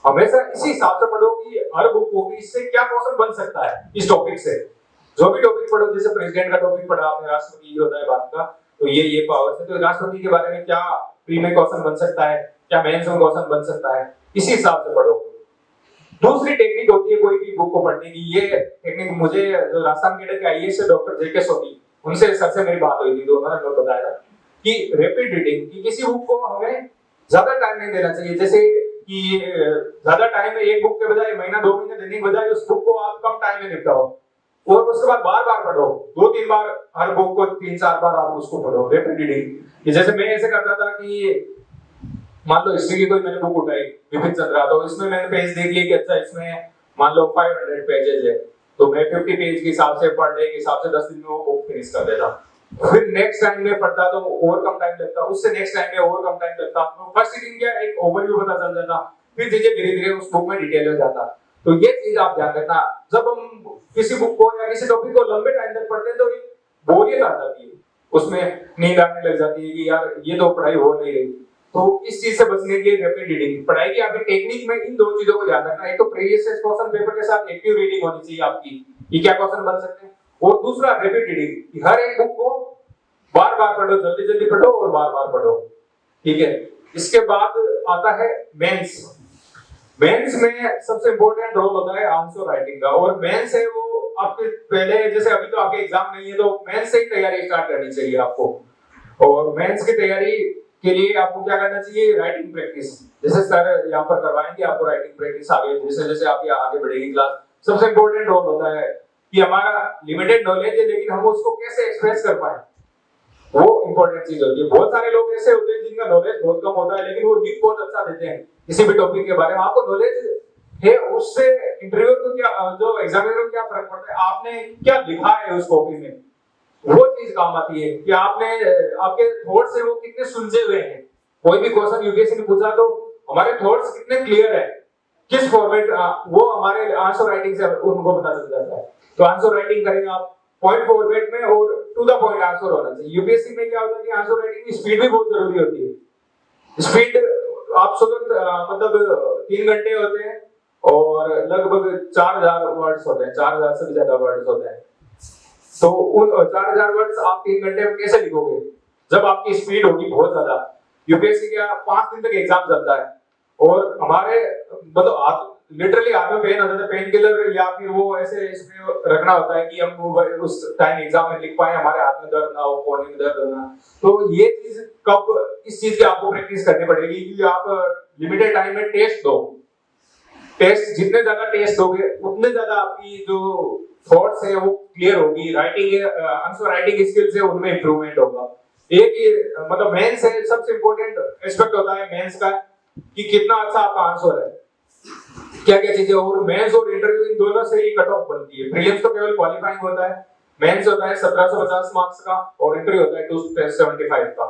हमेशा इसी हिसाब से पढ़ो कि हर बुक होगी इससे क्या क्वेश्चन बन सकता है इस टॉपिक से। जो भी टॉपिक पढ़ो, जैसे प्रेसिडेंट का टॉपिक पढ़ा आपने, राष्ट्रपति ये होता है बात का, तो ये पावर है, तो राष्ट्रपति के बारे में क्या प्री में क्वेश्चन बन सकता है, क्या मेंस में क्वेश्चन बन सकता है, इसी हिसाब से पढ़ो। दूसरी टेक्निक होती है कोई भी बुक को पढ़ने की, ये टेक्निक मुझे जो राजस्थान कैडर के आईएएस से डॉक्टर जेके सोनी, उनसे सबसे मेरी बात हुई थी तो उन्होंने मेरे को बताया कि रैपिड रीडिंग, कि किसी बुक को हमें ज्यादा टाइम नहीं देना चाहिए। जैसे कि ज्यादा टाइम में एक बुक के बजाय महीना 2 महीने देने के बजाय उस बुक को आप कम टाइम में निपटाओ और उसके बाद बार बार पढ़ो, 2-3 बार हर बुक को 3-4 बार आप उसको पढ़ो, रैपिड रीडिंग। जैसे मैं ऐसे करता था कि मान लो हिस्ट्री की कोई मैंने बुक उठाई विपिन चंद्रा, तो इसमें मैंने पेज देख लिए कि अच्छा इसमें मान लो 500 पेजेस है, तो मैं 50 पेज के हिसाब से पढ़ने के हिसाब से 10 दिन में वो बुक फिनिश कर देता। फिर नेक्स्ट टाइम में पढ़ता तो और कम टाइम लगता, उससे नेक्स्ट टाइम में और कम टाइम लगता। तो फर्स्ट रीडिंग क्या एक ओवरव्यू पता चल जाता, फिर धीरे-धीरे उस बुक में डिटेल हो जाता। तो ये चीज आप ध्यान रखना, जब हम किसी बुक को या किसी टॉपिक को लंबे टाइम तक पढ़ते हैं तो एक बोरियत आ जाती है, उसमें नींद आने लग जाती है कि यार ये तो पढ़ाई हो नहीं रही। तो इस चीज से बचने के लिए रैपिड रीडिंग पढ़ाई की आपकी टेक्निक में इन दो चीजों को ध्यान रखना, एक तो प्रीवियस ईयर क्वेश्चन पेपर के साथ एक्टिव रीडिंग होनी चाहिए आपकी कि क्या क्वेश्चन बन सकते हैं, और दूसरा रैपिड रीडिंग कि हर एक बुक को बार बार पढ़ो, जल्दी जल्दी पढ़ो और बार बार पढ़ो, ठीक है। इसके बाद आता है मेंस। मेंस में सबसे इंपॉर्टेंट रोल होता है आंसर राइटिंग का, और मेंस है वो आपके पहले, जैसे अभी तो आपके एग्जाम नहीं है तो मेंस से ही तैयारी स्टार्ट करनी चाहिए आपको। और मेंस की तैयारी के लिए आपको क्या करना चाहिए, राइटिंग प्रैक्टिस। जैसे सर यहाँ पर करवाएंगे आपको राइटिंग प्रैक्टिस आगे, जैसे जैसे आप आगे बढ़ेगी क्लास। सबसे इंपॉर्टेंट रोल होता है कि हमारा लिमिटेड नॉलेज है लेकिन हम उसको कैसे एक्सप्रेस कर पाए, वो इंपॉर्टेंट चीज होती है। बहुत सारे लोग ऐसे होते हैं जिनका नॉलेज बहुत कम होता है लेकिन वो लिख बहुत अच्छा देते हैं किसी भी टॉपिक के बारे में। आपको नॉलेज है, उससे इंटरव्यूअर को क्या, जो एग्जामिनर को क्या फर्क पड़ता है, आपने क्या लिखा है उस कॉपी में, वो चीज काम आती है कि आपने आपके थॉट्स है वो कितने सुलझे हुए हैं। कोई भी क्वेश्चन यूपीएससी ने पूछा तो हमारे थॉट्स कितने क्लियर है, किस फॉर्मेट, वो हमारे आंसर राइटिंग से उनको पता चल जाता है। तो आंसर राइटिंग करेंगे आप पॉइंट फॉर्मेट में और टू द पॉइंट आंसर होना चाहिए। यूपीएससी में क्या होता है कि आंसर राइटिंग की स्पीड भी बहुत जरूरी होती है। स्पीड आप मतलब 3 घंटे होते हैं और लगभग 4000 वर्ड्स होते हैं, 4000 से भी ज्यादा वर्ड्स होते हैं। तो उन 4000 वर्ड्स आप 3 घंटे में कैसे लिखोगे जब आपकी स्पीड होगी बहुत ज्यादा। यूपीएससी का 5 दिन तक एग्जाम चलता है और हमारे मतलब लिटरली हाथ में पेन होता है, पेन किलर या फिर वो ऐसे इसमें रखना होता है कि हम उस टाइम एग्जाम में लिख पाए, हमारे हाथ में दर्द ना हो, कोहनी में दर्द ना। तो ये चीज कब, इस चीज की आपको प्रैक्टिस करनी पड़ेगी कि आप लिमिटेड टाइम में टेस्ट दो। टेस्ट जितने ज्यादा टेस्ट दोगे उतने ज्यादा आपकी जो थॉट्स है वो क्लियर होगी, राइटिंग आंसर राइटिंग स्किल्स है उनमें इंप्रूवमेंट होगा। एक ही मतलब मेंस है, सबसे इंपॉर्टेंट एस्पेक्ट होता है मेंस का कि कितना अच्छा आपका आंसर है, क्या क्या चीजें। और मेंस और इंटरव्यू इन दोनों से ही कट ऑफ बनती है। प्रीलिम्स तो केवल क्वालिफाइंग होता है, मेंस होता है 1750 मार्क्स का और इंटरव्यू होता है 275 का।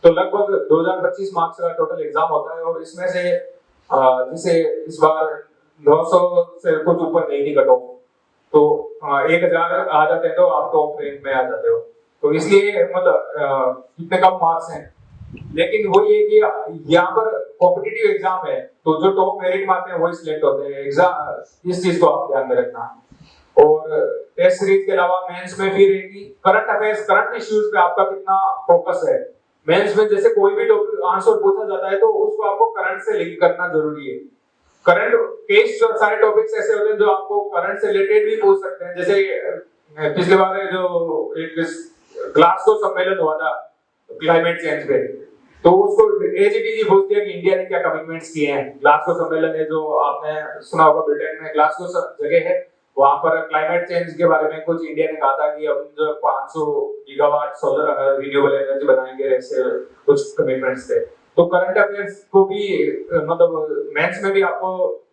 तो लगभग 2025 मार्क्स का टोटल एग्जाम होता है और इसमें से जैसे इस बार 900 से कुछ ऊपर नहीं थी कट ऑफ, तो 1000 आ जाते हैं तो आप टॉप रैंक में आ जाते हो। तो इसलिए मतलब इतने कम मार्क्स हैं, लेकिन वो ये कि यहाँ पर कॉम्पिटिटिव एग्जाम है तो जो टॉप मेरिट में आते हैं वही सिलेक्ट होते हैं एग्जाम, इस चीज को आप ध्यान में रखना। और टेस्ट सीरीज के अलावा मेंस में फिर कि करंट अफेयर्स, करंट इश्यूज पे आपका कितना फोकस है। मेंस में जैसे कोई भी आंसर पूछा जाता है तो उसको आपको करंट से लिंक करना जरूरी है। करंट केस जो सारे टॉपिक्स ऐसे होते हैं जो आपको करंट से रिलेटेड भी पूछ सकते हैं। जैसे पिछले बार जो एक ग्लासगो सम्मेलन हुआ था क्लाइमेट चेंज पे, तो उसको एजीपीजी पूछ दिया कि इंडिया ने क्या कमिटमेंट्स किए हैं। ग्लासगो सम्मेलन है जो आपने सुना होगा, ब्रिटेन में ग्लासगो जगह है, वहां पर क्लाइमेट चेंज के बारे में कुछ इंडिया ने कहा था कि हम जो 500 गीगावाट सोलर रिन्यूएबल एनर्जी बनाएंगे, ऐसे कुछ कमिटमेंट्स थे। तो करंट अफेयर्स को भी मतलब मेंस में भी आपको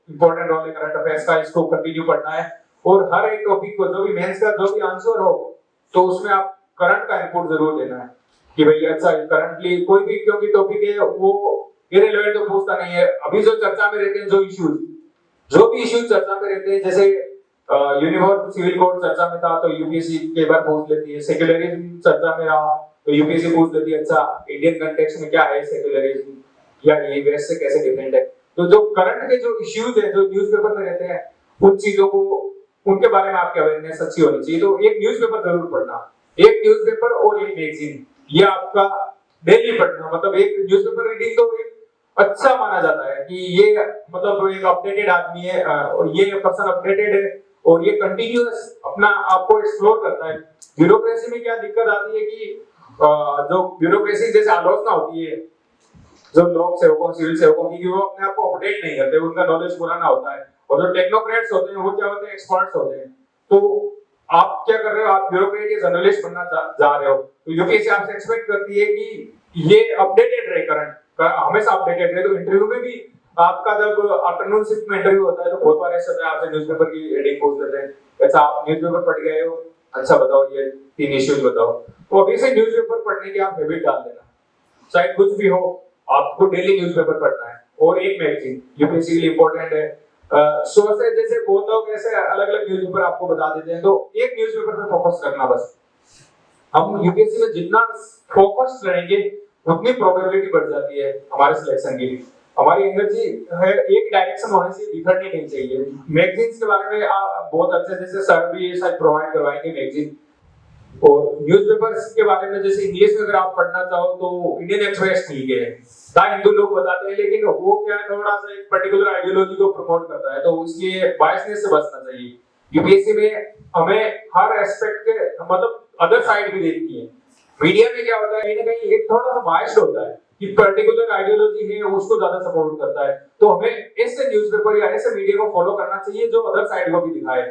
इंपॉर्टेंट रोल है करंट अफेयर्स का, इसको कंटिन्यू पढ़ना है। और हर एक टॉपिक को जो भी मेंस का जो भी आंसर हो तो उसमें आप करंट का इनपुट जरूर देना है कि भाई अच्छा करंटली कोई भी क्योंकि टॉपिक है वो इररिलेवेंट तो पूछता नहीं है। अभी जो चर्चा में रहते हैं जो भी इश्यूज चर्चा में रहते हैं, जैसे यूनिफॉर्म सिविल कोड चर्चा में था तो यूपीएससी कई बार पूछ लेती है। सेक्युलरिज्म चर्चा में रहा तो यूपीएससी पूछ लेती है अच्छा इंडियन कंटेक्स्ट में क्या है सेक्युलरिज्म, या ये वेस्ट से कैसे डिफरेंट है। तो जो करंट के जो इश्यूज है जो न्यूज़पेपर में रहते हैं उन चीजों को, उनके बारे में आपकी अवेयरनेस अच्छी होनी चाहिए। तो एक न्यूज़पेपर जरूर पढ़ना, एक न्यूज़पेपर और एक मैगजीन, ये आपका डेली पढ़ना। मतलब एक न्यूज़पेपर रीडिंग तो एक अच्छा माना जाता है कि ये मतलब एक अपडेटेड आदमी है और ये पर्सन अपडेटेड है और ये कंटिन्यूअस अपना आपको एक्सप्लोर करता है। ब्यूरोक्रेसी में क्या दिक्कत आती है कि जो ब्यूरोक्रेसी जैसे आलोचना होती है जो लोक सेवकों सिविल सेवकों की, वो अपने आप को अपडेट नहीं करते, उनका नॉलेज पुराना होता है। और जो टेक्नोक्रेट्स होते हैं वो क्या होते हैं, एक्सपर्ट्स होते हैं। तो आप क्या कर रहे हो, आप ब्यूरोक्रेट या जर्नलिस्ट बनना जा रहे हो तो यूपीएससी आपसे एक्सपेक्ट करती है कि ये अपडेटेड रहे, करंट हमेशा अपडेटेड रहे। तो इंटरव्यू में भी आपका जब आफ्टरनून शिफ्ट में इंटरव्यू होता है तो बहुत बार ऐसा होता है आपसे न्यूज़पेपर की हेडिंग पूछ लेते हैं, अच्छा आप न्यूज़पेपर पढ़ गए हो, अच्छा बताओ ये 3 इश्यूज बताओ। तो अभी से न्यूज़पेपर पढ़ने की आप हैबिट डाल देना, चाहे कुछ भी हो आपको डेली न्यूज़पेपर पढ़ना है। और एक मैगजीन यूपीएससी के लिए इंपॉर्टेंट है। सोर्स है, जैसे बहुत लोग ऐसे अलग अलग न्यूज़पेपर आपको बता देते हैं, तो एक न्यूज़पेपर पे फोकस करना बस। हम यूपीएससी में जितना फोकस रहेंगे उतनी प्रोबेबिलिटी बढ़ जाती है हमारे सिलेक्शन की। हमारी एनर्जी है एक डायरेक्शन होने से बिखरनी नहीं चाहिए। मैगजीन्स के बारे में आप बहुत अच्छे जैसे सर भी शायद प्रोवाइड करवाएंगे मैगजीन। और न्यूज़पेपर्स के बारे में जैसे इंग्लिश में अगर आप पढ़ना चाहो तो इंडियन एक्सप्रेस ठीक है, द हिंदू लोग बताते हैं, लेकिन वो क्या है थोड़ा सा एक पर्टिकुलर आइडियोलॉजी को प्रमोट करता है, तो उसके बायसनेस से बचना चाहिए। यूपीएससी में हमें हर एस्पेक्ट के मतलब अदर साइड भी देखती है। मीडिया में क्या होता है कहीं ना कहीं एक थोड़ा सा बायस्ड होता है कि पर्टिकुलर आइडियोलॉजी है उसको ज्यादा सपोर्ट करता है, तो हमें ऐसे न्यूज़पेपर या ऐसे मीडिया को फॉलो करना चाहिए जो अदर साइड को भी दिखाए,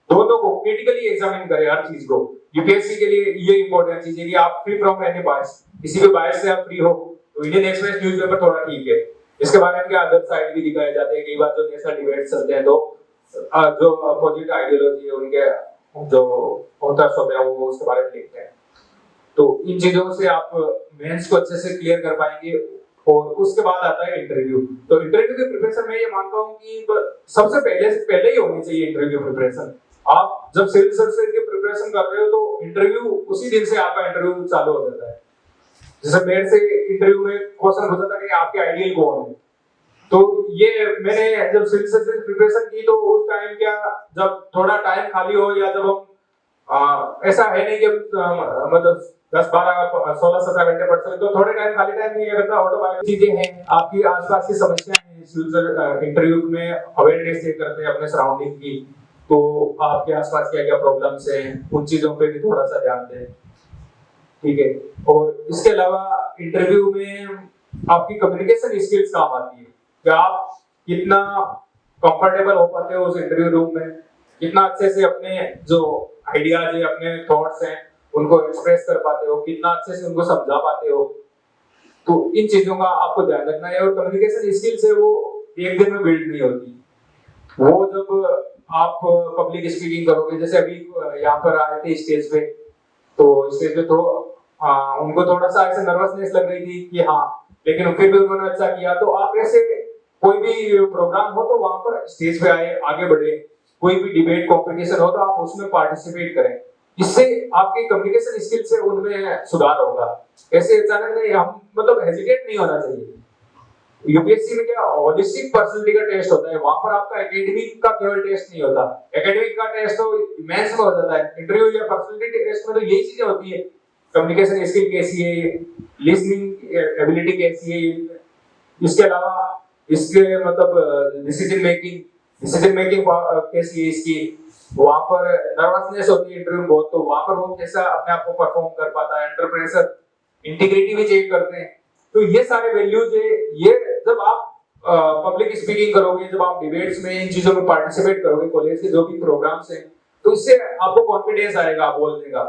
दोनों को क्रिटिकली एग्जामिन करे हर चीज को। यूपीएससी के लिए ये इंपॉर्टेंट चीज है कि आप फ्री फ्रॉम एनी बायस, किसी भी बायस से आप फ्री हो। तो इंडियन एक्सप्रेस न्यूज़पेपर थोड़ा ठीक है, इसके बारे में क्या अदर साइड भी दिखाए जाते हैं। कई बार जो नेशनल डिबेट्स चलते हैं तो जो अपोजिट आइडियोलॉजी है उनके जो ऑथर्स होते हैं वो उसके बारे में लिखते हैं। तो इन चीजों से आप मेंस को अच्छे से क्लियर कर पाएंगे। और उसके बाद आता है इंटरव्यू। तो इंटरव्यू की प्रिपरेशन में ये मानता हूँ कि सबसे पहले ही होनी चाहिए इंटरव्यू प्रिपरेशन। आप जब सिविल सर्विसेज की प्रिपरेशन कर रहे हो तो इंटरव्यू उसी दिन से आपका इंटरव्यू चालू हो जाता है। जैसे मेरे से इंटरव्यू में क्वेश्चन पूछा था कि आपके आइडियल कौन है, तो ये मैंने जब सिविल सर्विसेज प्रिपरेशन की तो उस टाइम क्या जब थोड़ा टाइम खाली हो या जब हम ऐसा है नहीं कि मतलब 10, 12, 16, 17 घंटे पढ़ सकते, तो थोड़े टाइम खाली टाइम नहीं करता। ऑटोबायोग्राफी चीजें हैं, आपकी आसपास की समस्याएं हैं, इंटरव्यू में अवेयरनेस चेक करते हैं अपने सराउंडिंग की, तो आपके आसपास क्या क्या प्रॉब्लम्स हैं उन चीजों पे भी थोड़ा सा ध्यान दें, ठीक है। और इसके अलावा इंटरव्यू में आपकी कम्युनिकेशन स्किल्स काम आती है कि आप कितना कंफर्टेबल हो पाते हो उस इंटरव्यू रूम में, कितना अच्छे से अपने जो आइडियाज है अपने थॉट्स हैं उनको एक्सप्रेस कर पाते हो, कितना अच्छे से उनको समझा पाते हो। तो इन चीजों का आपको ध्यान रखना है। और कम्युनिकेशन स्किल्स है वो एक दिन में बिल्ड नहीं होती, वो जब आप पब्लिक स्पीकिंग करोगे, जैसे अभी यहाँ पर आए थे स्टेज पे, तो स्टेज पे तो उनको थोड़ा सा ऐसे नर्वसनेस लग रही थी कि हाँ, लेकिन फिर भी उन्होंने अच्छा किया। तो आप ऐसे कोई भी प्रोग्राम हो तो वहां पर स्टेज पे आए, आगे बढ़े, कोई भी डिबेट कंपटीशन हो तो आप उसमें पार्टिसिपेट करें, इससे आपकी कम्युनिकेशन स्किल से उनमें सुधार होगा। ऐसे अचानक नहीं, हम मतलब हेजिटेट नहीं होना चाहिए। यूपीएससी में क्या होलिस्टिक पर्सनालिटी का टेस्ट होता है, वहां पर आपका एकेडमिक का केवल टेस्ट नहीं होता। एकेडमिक का टेस्ट तो मेंस में हो जाता है, इंटरव्यू या पर्सनालिटी टेस्ट में तो यही चीजें होती है, कम्युनिकेशन स्किल कैसी है, लिसनिंग एबिलिटी कैसी है, इसके अलावा इसके मतलब डिसीजन मेकिंग कैसी है इसकी, वहां पर नर्वसनेस होती है इंटरव्यू में बहुत, तो वहां पर वो कैसा अपने आप को परफॉर्म कर पाता है, अंडर प्रेशर, इंटीग्रिटी भी चेक करते हैं। तो ये सारे वैल्यूज है, ये जब आप पब्लिक स्पीकिंग करोगे, जब आप डिबेट्स में इन चीजों में पार्टिसिपेट करोगे, कॉलेज के जो भी प्रोग्राम्स हैं, तो इससे आपको कॉन्फिडेंस आएगा बोलने का।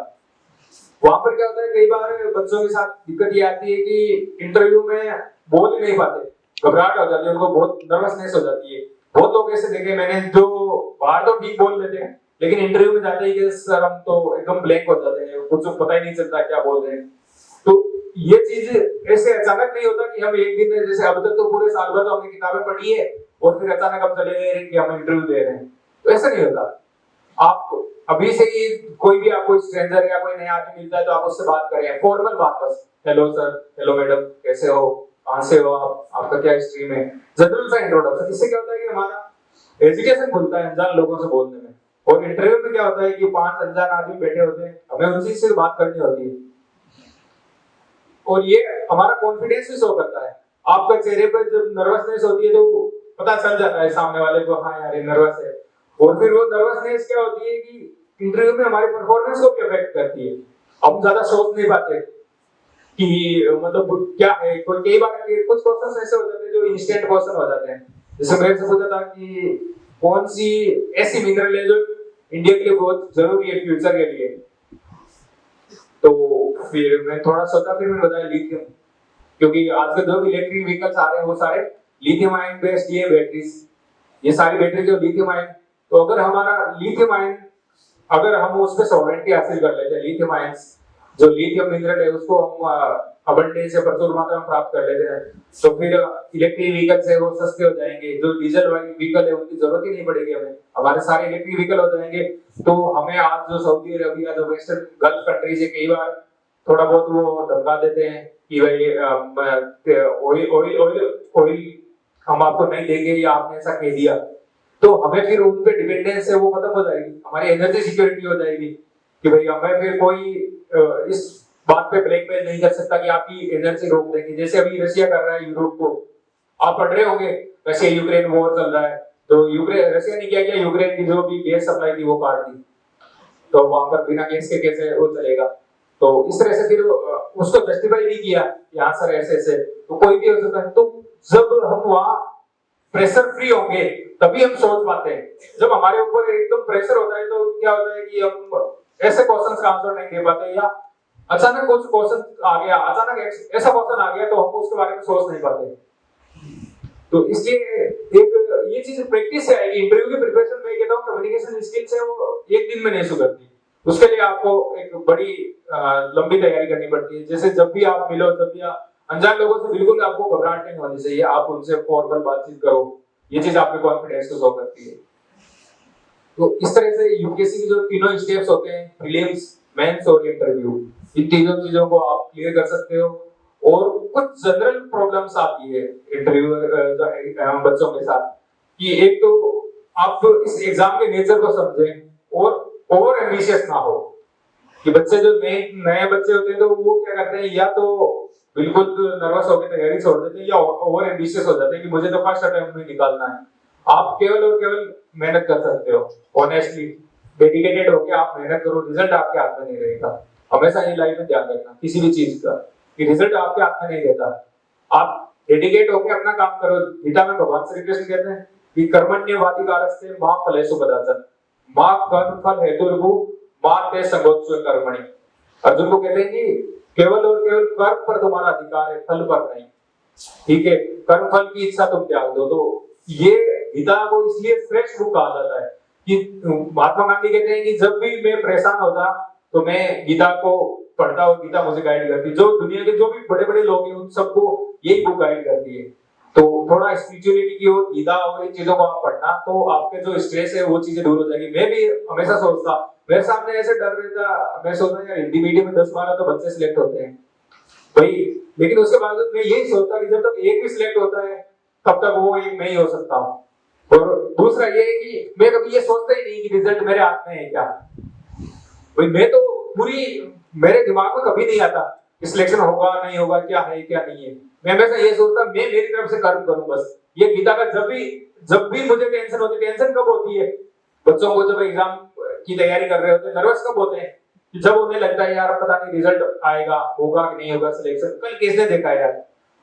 वहां पर क्या होता है, कई बार बच्चों के साथ दिक्कत ये आती है कि इंटरव्यू में बोल ही नहीं पाते, घबराहट हो जाती है, उनको बहुत नर्वसनेस हो जाती है। बहुत लोग ऐसे देखे मैंने जो बाहर तो ठीक बोल लेते हैं, लेकिन इंटरव्यू में जाते ही कि सर हम तो एकदम ब्लैंक हो जाते हैं, कुछ पता ही नहीं चलता क्या बोल रहे हैं। तो ये चीज ऐसे अचानक नहीं होता कि हम एक दिन में, जैसे अब तक तो पूरे साल भर तो हमने किताबें पढ़ी है और फिर अचानक हम चले गए कि हम इंटरव्यू दे रहे हैं, तो ऐसा नहीं होता। आप अभी से ही कोई भी आपको स्ट्रेंजर या कोई नया आदमी मिलता है तो आप उससे बात करें, फॉर्मल बात, बस हेलो सर, हेलो मैडम, कैसे हो, कहां से हो आप, आपका क्या स्ट्रीम है, जनरल सा इंट्रोडक्शन। इससे क्या होता है कि हमारा एजुकेशन खुलता है अनजान लोगों से बोलने में। और इंटरव्यू में क्या होता है कि 5 अनजान आदमी बैठे होते हैं, हमें उनसे से बात करनी होती है, और ये हमारा कॉन्फिडेंस भी शो करता है। आपका चेहरे पर जब नर्वसनेस होती है तो पता चल जाता है सामने वाले को, हाँ यार ये नर्वस है। और फिर वो नर्वसनेस क्या होती है कि इंटरव्यू में हमारी परफॉर्मेंस को भी अफेक्ट करती है। हम ज्यादा सोच नहीं पाते कि मतलब क्या है, कोई कई बार कुछ क्वेश्चंस ऐसे हो जाते हैं जो इंस्टेंट क्वेश्चन हो जाते हैं। जैसे मेरे से पूछा था कि कौन सी ऐसी मिनरल है जो इंडिया के लिए बहुत जरूरी है फ्यूचर के लिए, तो फिर मैं थोड़ा सोचा, फिर मैंने बताया लिथियम, क्योंकि आजकल जो भी इलेक्ट्रिक व्हीकल्स आ रहे हैं वो सारे लिथियम आयन बेस्ड ये बैटरीज, ये सारी बैटरी जो लिथियम आयन, तो अगर हमारा लिथियम आयन, अगर हम उस पे सॉल्वेंटी हासिल कर लेते हैं, लिथियम आयंस जो लिथियम मिनरल है उसको हम अबंडेंस से प्रचुर मात्रा में प्राप्त कर लेते हैं, तो फिर इलेक्ट्रिक व्हीकल्स है वो सस्ते हो जाएंगे, जो डीजल वाली व्हीकल है उनकी जरूरत ही नहीं पड़ेगी हमें, हमारे सारे इलेक्ट्रिक व्हीकल हो जाएंगे। तो हमें आज जो सऊदी अरबिया, जो वेस्टर्न गल्फ कंट्रीज है, कई बार थोड़ा बहुत वो धमका देते हैं कि भाई ऑयल हम आपको नहीं देंगे या आपने ऐसा कह दिया, तो हमें फिर उन पे डिपेंडेंस है वो खत्म हो जाएगी, हमारी एनर्जी सिक्योरिटी हो जाएगी कि भाई हमें फिर कोई इस बात पे ब्लैकमेल नहीं कर सकता कि आपकी एनर्जी रोक देंगे। जैसे अभी रशिया कर रहा है यूरोप को, आप पढ़ रहे होंगे, रशिया यूक्रेन वॉर चल रहा है, तो रशिया ने क्या किया, यूक्रेन की जो भी गैस सप्लाई थी वो काट दी, तो वहां पर बिना गैस के कैसे वो चलेगा। तो इस तरह से फिर उसको जस्टिफाई नहीं किया, यहाँ सर ऐसे ऐसे, तो कोई भी हो सकता है। तो जब हम वहाँ प्रेशर फ्री होंगे तभी हम सोच पाते हैं। जब हमारे ऊपर एकदम प्रेशर होता है तो क्या होता है कि हम ऐसे क्वेश्चंस का आंसर नहीं दे पाते, या अचानक कुछ क्वेश्चन आ गया, अचानक ऐसा क्वेश्चन आ गया तो हम उसके बारे में सोच नहीं पाते। तो इसलिए एक ये चीज प्रैक्टिस से आएगी। इंटरव्यू की प्रिपरेशन में कहता हूँ कम्युनिकेशन स्किल्स है वो एक दिन में नहीं सुधरती, उसके लिए आपको एक बड़ी लंबी तैयारी करनी पड़ती है। जैसे जब भी आप मिलो, जब भी आप अनजान लोगों से, बिल्कुल आपको घबराहट नहीं होनी चाहिए, आप उनसे फॉर्मल बातचीत करो, ये चीज आपके कॉन्फिडेंस को शो करती है। तो इस तरह से यूपीएससी के जो तीनों स्टेप्स होते हैं, प्रीलिम्स, मेंस और इंटरव्यू, इन तीनों चीजों को आप क्लियर कर सकते हो। और कुछ जनरल प्रॉब्लम्स आती है इंटरव्यू बच्चों के साथ, कि एक तो आप इस एग्जाम के नेचर को समझें और ओवर एम्बिशियस ना हो, कि बच्चे जो नए बच्चे होते हैं तो वो क्या करते हैं, या तो बिल्कुल नर्वस होकर तैयारी छोड़ देते हैं, या ओवर एम्बिशियस हो जाते हैं कि मुझे तो फर्स्ट अटेम्प्ट में निकालना है। आप केवल और केवल मेहनत कर सकते हो, ऑनेस्टली डेडिकेटेड होकर आप मेहनत करो, रिजल्ट आपके हाथ में नहीं रहेगा। हमेशा ये लाइफ में ध्यान रखना किसी भी चीज का, कि रिजल्ट आपके हाथ में नहीं रहता। आप डेडिकेट होकर अपना काम करो। गीता में भगवान श्री कृष्ण कहते हैं कि कर्मण्यवाधिकारस्ते मा फलेषु कदाचन मां कर्म फल हेतुर्भु मां ते संगोत्सव कर्मणि। अर्जुन को कहते हैं कि केवल और केवल कर्म पर तुम्हारा अधिकार है, फल पर नहीं। ठीक है, कर्म फल की इच्छा तुम त्याग दो। तो ये गीता को इसलिए श्रेष्ठ बुक कहा जाता है कि महात्मा गांधी कहते हैं कि जब भी मैं परेशान होता तो मैं गीता को पढ़ता और गीता मुझे गाइड करती। जो दुनिया के जो भी बड़े बड़े लोग हैं उन सबको यही बुक गाइड करती है। तो थोड़ा स्पिरिचुअलिटी की ओर गीता और इन चीजों को आप पढ़ना तो आपके जो स्ट्रेस है वो चीजें दूर हो जाएगी। मैं भी हमेशा सोचता, मेरे सामने ऐसे डर रहता, मैं सोचता यार हिंदी मीडियम में 10-12 तो बच्चे सिलेक्ट होते हैं भाई, लेकिन उसके बावजूद मैं यही सोचता कि जब तक एक भी सिलेक्ट होता है तब तक वो एक मैं ही हो सकता हूँ। और दूसरा ये है कि मैं कभी ये सोचता ही नहीं कि रिजल्ट मेरे हाथ में है क्या भाई, मैं तो पूरी मेरे दिमाग में कभी नहीं आता सिलेक्शन होगा नहीं होगा, क्या है क्या नहीं है। मैं हमेशा ये सोचता मैं मेरी तरफ से कर्म करूं बस। ये गीता का जब भी मुझे टेंशन होती, टेंशन कब होती है बच्चों को जब एग्जाम की तैयारी कर रहे होते हैं, नर्वस कब होते हैं, जब उन्हें लगता है यार पता नहीं रिजल्ट आएगा होगा कि नहीं होगा सिलेक्शन, कल किसने देखा यार,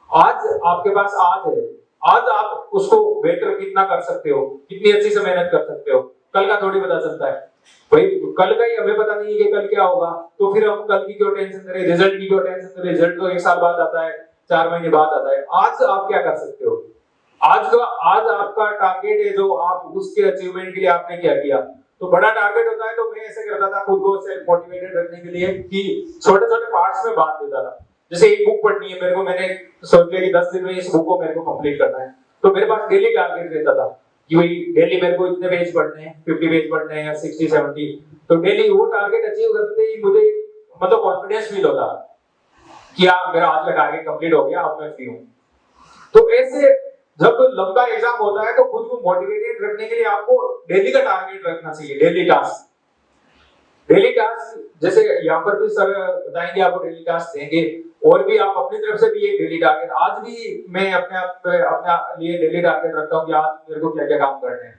आज आपके पास आज है, आज आप उसको बेटर कितना कर सकते हो, कितनी अच्छी से मेहनत कर सकते हो, कल का थोड़ी पता चलता है भाई, कल का ही हमें पता नहीं है कि कल क्या होगा, तो फिर हम कल की क्यों टेंशन करें, रिजल्ट की क्यों टेंशन करें, रिजल्ट तो 1 साल बाद आता है, 4 महीने बाद आता है। आज आप क्या कर सकते हो, आज आपका टारगेट है जो आप उसके अचीवमेंट के लिए आपने क्या किया। तो बड़ा टारगेट होता है तो मैं ऐसे करता था खुद को सेल्फ मोटिवेटेड रखने के लिए कि छोटे छोटे पार्ट्स में बांट देता था। जैसे एक बुक पढ़नी है मेरे को, मैंने सोच लिया कि 10 दिन में इस बुक को मेरे को कंप्लीट करना है, तो मेरे पास डेली टारगेट रहता था कि भाई डेली मेरे को इतने पेज पढ़ने हैं, 50 पेज पढ़ने हैं या 60-70, तो डेली वो टारगेट अचीव करते ही मुझे मतलब कॉन्फिडेंस फील होता कि यार मेरा आज का टारगेट कंप्लीट हो गया, अब मैं फ्री हूं। तो ऐसे जब लंबा एग्जाम होता है तो खुद को मोटिवेटेड रखने के लिए आपको डेली का टारगेट रखना चाहिए, डेली टास्क जैसे यहाँ पर भी सर बताएंगे आपको डेली टास्क देंगे, और भी आप अपनी तरफ से भी एक डेली टारगेट, आज भी मैं अपने लिए डेली टारगेट रखता हूँ कि आज मेरे को क्या क्या काम करने हैं,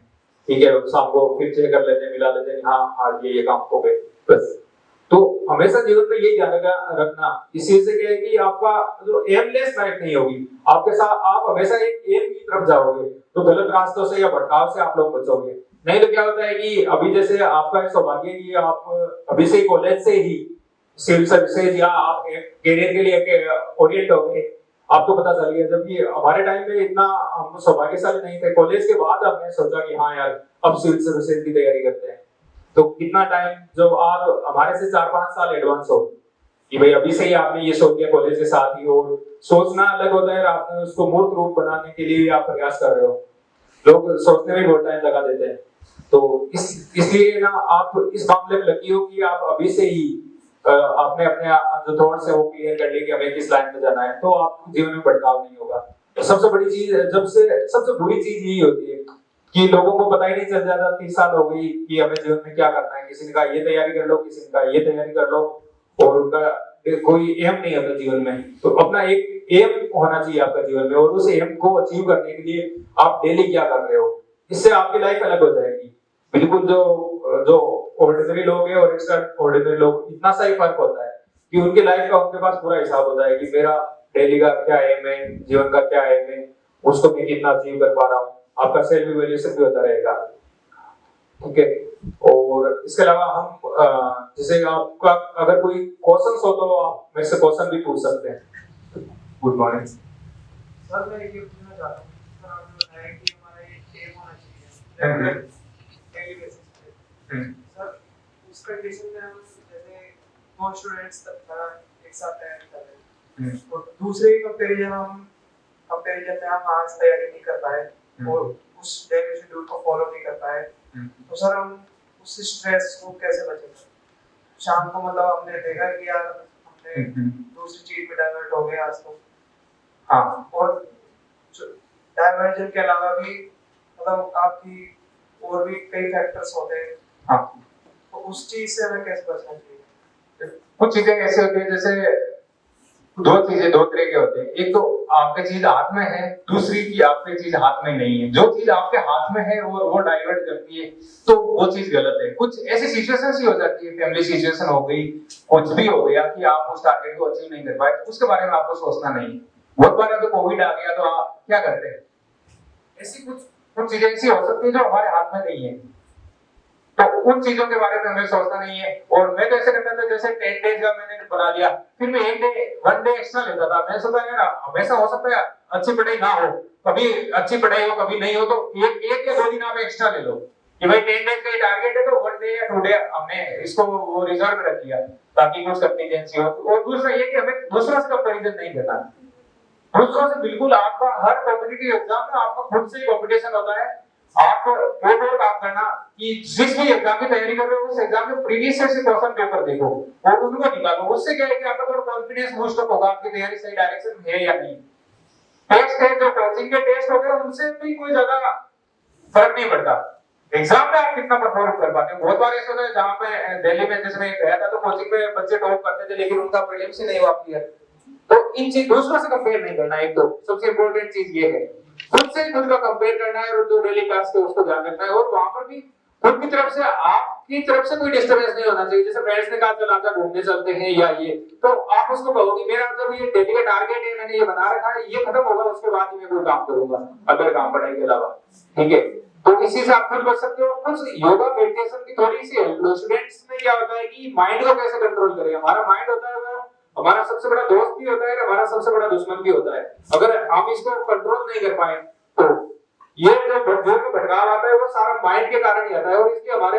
ठीक है, शाम को फिर चेक कर लेते हैं, मिला लेते हैं, हाँ आज ये काम हो गए बस। तो हमेशा जीवन में यही ध्यान रखना, इसी से क्या है कि आपका जो एमलेस लाइफ नहीं होगी, आपके साथ आप हमेशा एक एम की तरफ जाओगे, तो गलत रास्तों से या भटकाव से आप लोग बचोगे। नहीं तो क्या होता है कि अभी जैसे आपका सौभाग्य कि आप अभी से कॉलेज से ही सिविल सर्विसेज या आप कैरियर के लिए ओरिएंट हो गए, आपको पता चल गया, जबकि हमारे टाइम में इतना हम सौभाग्यशाली नहीं थे। कॉलेज के बाद हमने सोचा कि हाँ यार अब सिविल सर्विसेज की तैयारी करते हैं, तो कितना टाइम जब आप हमारे से 4-5 साल एडवांस हो कि भाई अभी से ही आपने ये सोच लिया कॉलेज के साथ ही, और सोचना अलग होता है, आपने उसको मूर्त रूप बनाने के लिए आप प्रयास कर रहे हो, लोग सोचने में बहुत टाइम लगा देते हैं। तो इसलिए ना आप इस मामले में लगी हो कि आप अभी से ही आपने अपने जो थॉट्स है वो क्लियर कर लिए कि हमें किस लाइन में जाना है, तो आपके जीवन में भटकाव नहीं होगा। तो सबसे बड़ी चीज सबसे बुरी चीज यही होती है कि लोगों को पता ही नहीं चल जाता, 30 साल हो गई कि हमें जीवन में क्या करना है, किसी ने कहा ये तैयारी कर लो, किसी ने कहा ये तैयारी कर लो, और उनका कोई एम नहीं होता जीवन में। तो अपना एक एम होना चाहिए आपका जीवन में, और उस एम को अचीव करने के लिए आप डेली क्या कर रहे हो, इससे आपकी लाइफ अलग हो जाएगी। बिल्कुल जो ऑर्डिनरी लोग हैं और एक्स्ट्रा ऑर्डिनरी लोग, इतना सा ही फर्क होता है कि उनकी लाइफ का उनके पास पूरा हिसाब होता है कि मेरा डेली का क्या एम है, जीवन का क्या एम है, उसको मैं कितना अचीव कर पा रहा हूँ, आपका सेल्फ इवैल्यूएशन भी होता रहेगा, ठीक है। और इसके अलावा हम जैसे आपका अगर कोई क्वेश्चन हो तो आप मेरे से क्वेश्चन भी पूछ सकते हैं। गुड मॉर्निंग सर, मैं ये पूछना चाहता हूँ, सर आपने बताया कि हमारा एक एम होना चाहिए डेली बेसिस पे, सर उस कंडीशन में हम जैसे 2 स्टूडेंट्स एक साथ तैयारी कर रहे हैं और दूसरे के कंपैरिजन में हम आज तैयारी नहीं कर पाए और उस डेली शेड्यूल को फॉलो नहीं कर पाए, तो सर हम उस स्ट्रेस को कैसे बचेंगे? शाम को मतलब हमने देखा कि यार हमने दूसरी चीज में डाइवर्ट हो गए आज तो, हाँ, और डाइवर्जन के अलावा भी मतलब आपकी और भी कई फैक्टर्स होते हैं, हाँ, तो उस चीज से हमें कैसे बचना चाहिए? कुछ चीजें ऐसे होती है, जैसे दो तरह के होते हैं, एक तो आपकी चीज हाथ में है, दूसरी की आपकी चीज हाथ में नहीं है। जो चीज आपके हाथ में है और वो डाइवर्ट करती है तो वो चीज गलत है। कुछ ऐसी सिचुएशंस ही हो जाती है, फैमिली सिचुएशन हो गई, कुछ भी हो गया कि आप उस टारगेट को अचीव नहीं कर पाए, तो उसके बारे में आपको सोचना नहीं है। बहुत बार अगर कोविड आ गया तो आप क्या करते हैं, ऐसी कुछ चीजें ऐसी हो सकती है जो हमारे हाथ में नहीं है, तो उन चीजों के बारे में हमें सोचना नहीं है। और मैं तो ऐसे करता था, जैसे 10 डेज का मैंने बना लिया, फिर मैं 1 डे एक्स्ट्रा लेता था। मैं सोचा यार हमेशा हो सकता है अच्छी पढ़ाई ना हो, कभी अच्छी पढ़ाई हो कभी नहीं हो, तो एक या 2 दिन आप एक्स्ट्रा ले लो, कि भाई 10 डेज का टारगेट है तो 1 डे या 2 डे हमने इसको वो रिजर्व में रख लिया ताकि कुछ कंटीजेंसी हो। और दूसरा ये कि हमें दूसरों से कंपैरिजन नहीं करना, दूसरों से बिल्कुल। आपका हर कॉम्पिटिटिव एग्जाम में आपका खुद से कंपटीशन होता है। आप कोड और काम करना कि जिस भी एग्जाम की तैयारी कर रहे हो उस एग्जाम में प्रीवियस ईयर से क्वेश्चन पेपर देखो और उनको निकालो। उससे क्या है कि आपका थोड़ा कॉन्फिडेंस बूस्ट अप होगा, आपकी तैयारी सही डायरेक्शन में है या नहीं। टेस्ट है जो कोचिंग के टेस्ट हो गए उनसे भी कोई ज्यादा फर्क नहीं पड़ता, एग्जाम में आप कितना परफॉर्म कर पाते हो। बहुत बार ऐसा होता है जहां पे दिल्ली में जैसे मैं गया था तो कोचिंग में बच्चे टॉप करते थे लेकिन उनका प्रीलिम्स ही नहीं हुआ क्लियर। तो इन चीज दूसरों से कंपेयर नहीं करना, एक तो सबसे इंपॉर्टेंट चीज ये है। खुद से खुद का कंपेयर करना है और जो डेली टास्क है उसको ध्यान रखना है। और वहां पर भी खुद की तरफ से आपकी तरफ से कोई डिस्टरबेंस नहीं होना चाहिए। जैसे फ्रेंड्स ने कहा चल आजा घूमने चलते हैं या ये, तो आप उसको कहोगे मेरा मतलब ये डेली का टारगेट है, मैंने ये बना रखा है, ये खत्म होगा उसके बाद ही मैं कोई काम करूंगा अगर काम पढ़ाई के अलावा, ठीक है। तो इसी से आप खुद बच सकते हो। कुछ योगा मेडिटेशन की थोड़ी सी हेल्प लो। स्टूडेंट्स में क्या होता है कि माइंड को कैसे कंट्रोल करें। हमारा माइंड होता है वो हमारा सबसे बड़ा दोस्त भी होता है, हमारा सबसे बड़ा दुश्मन भी होता है। अगर हम इसको कंट्रोल नहीं कर पाए तो ये जो भटकाव आता है वो सारा माइंड के कारण ही आता है। और इसलिए हमारे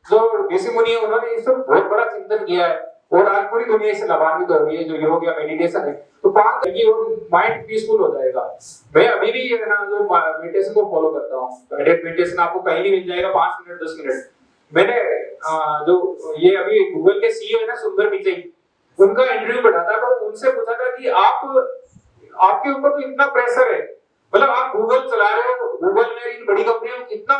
जो ऋषि मुनि है उन्होंने इस पर बहुत बड़ा चिंतन किया है और आज पूरी दुनिया इससे लाभान्वित हो रही है। जो योग या मेडिटेशन है तो 5 दिन की माइंड पीसफुल हो जाएगा। मैं अभी भी ये ना जो मेडिटेशन को फॉलो करता हूँ, गाइडेड मेडिटेशन आपको कहीं नहीं मिल जाएगा, 5 मिनट 10 मिनट। मैंने जो ये अभी गूगल के सीईओ है ना सुंदर पिचई, उनका इंटरव्यू पढ़ा था तो उनसे पूछा था कि आपके ऊपर तो इतना प्रेशर है, मतलब आप गूगल चला रहे हो, गूगल में इन बड़ी कंपनियों में कितना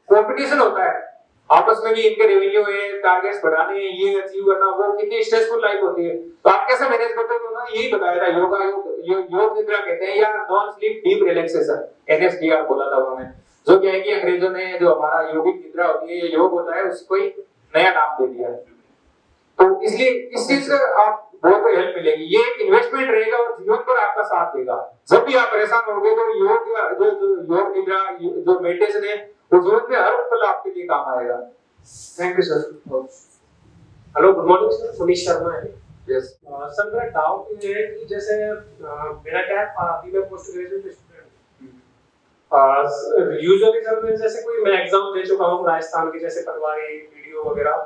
कंपटीशन होता है आपस में भी, इनके रेवेन्यू है, टारगेट्स बढ़ाने हैं, ये अचीव करना, वो कितनी स्ट्रेसफुल लाइफ होती है। तो आप कैसे मैनेज करते हो? ना यही बताया था योग निद्रा कहते हैं या नॉन स्लीप डीप रिलैक्सेशन, एनएसडीआर बोला था उन्होंने। जो क्या है कि अंग्रेजों ने जो हमारा योगिक निद्रा होती है, ये योग होता है, उसको ही नया नाम दे दिया है। तो इसलिए इस चीज से आप बहुत हेल्प मिलेगी। ये एक इन्वेस्टमेंट रहेगा और जीवन पर आपका साथ देगा। जब भी आप परेशान होगे तो योग योग निद्रा जो मेडिटेशन है वो जीवन में हर पल आपके लिए काम आएगा। Thank you sir. Hello, good morning sir, Manish Sharma है। यस सर, मेरा डाउट ये है कि जैसे मेरा क्या है, अभी मैं पोस्ट ग्रेजुएट स्टूडेंट हूँ। यूजुअली सर मैं जैसे कोई मैं एग्जाम दे चुका हूँ राजस्थान के, जैसे पटवारी वीडियो वगैरह।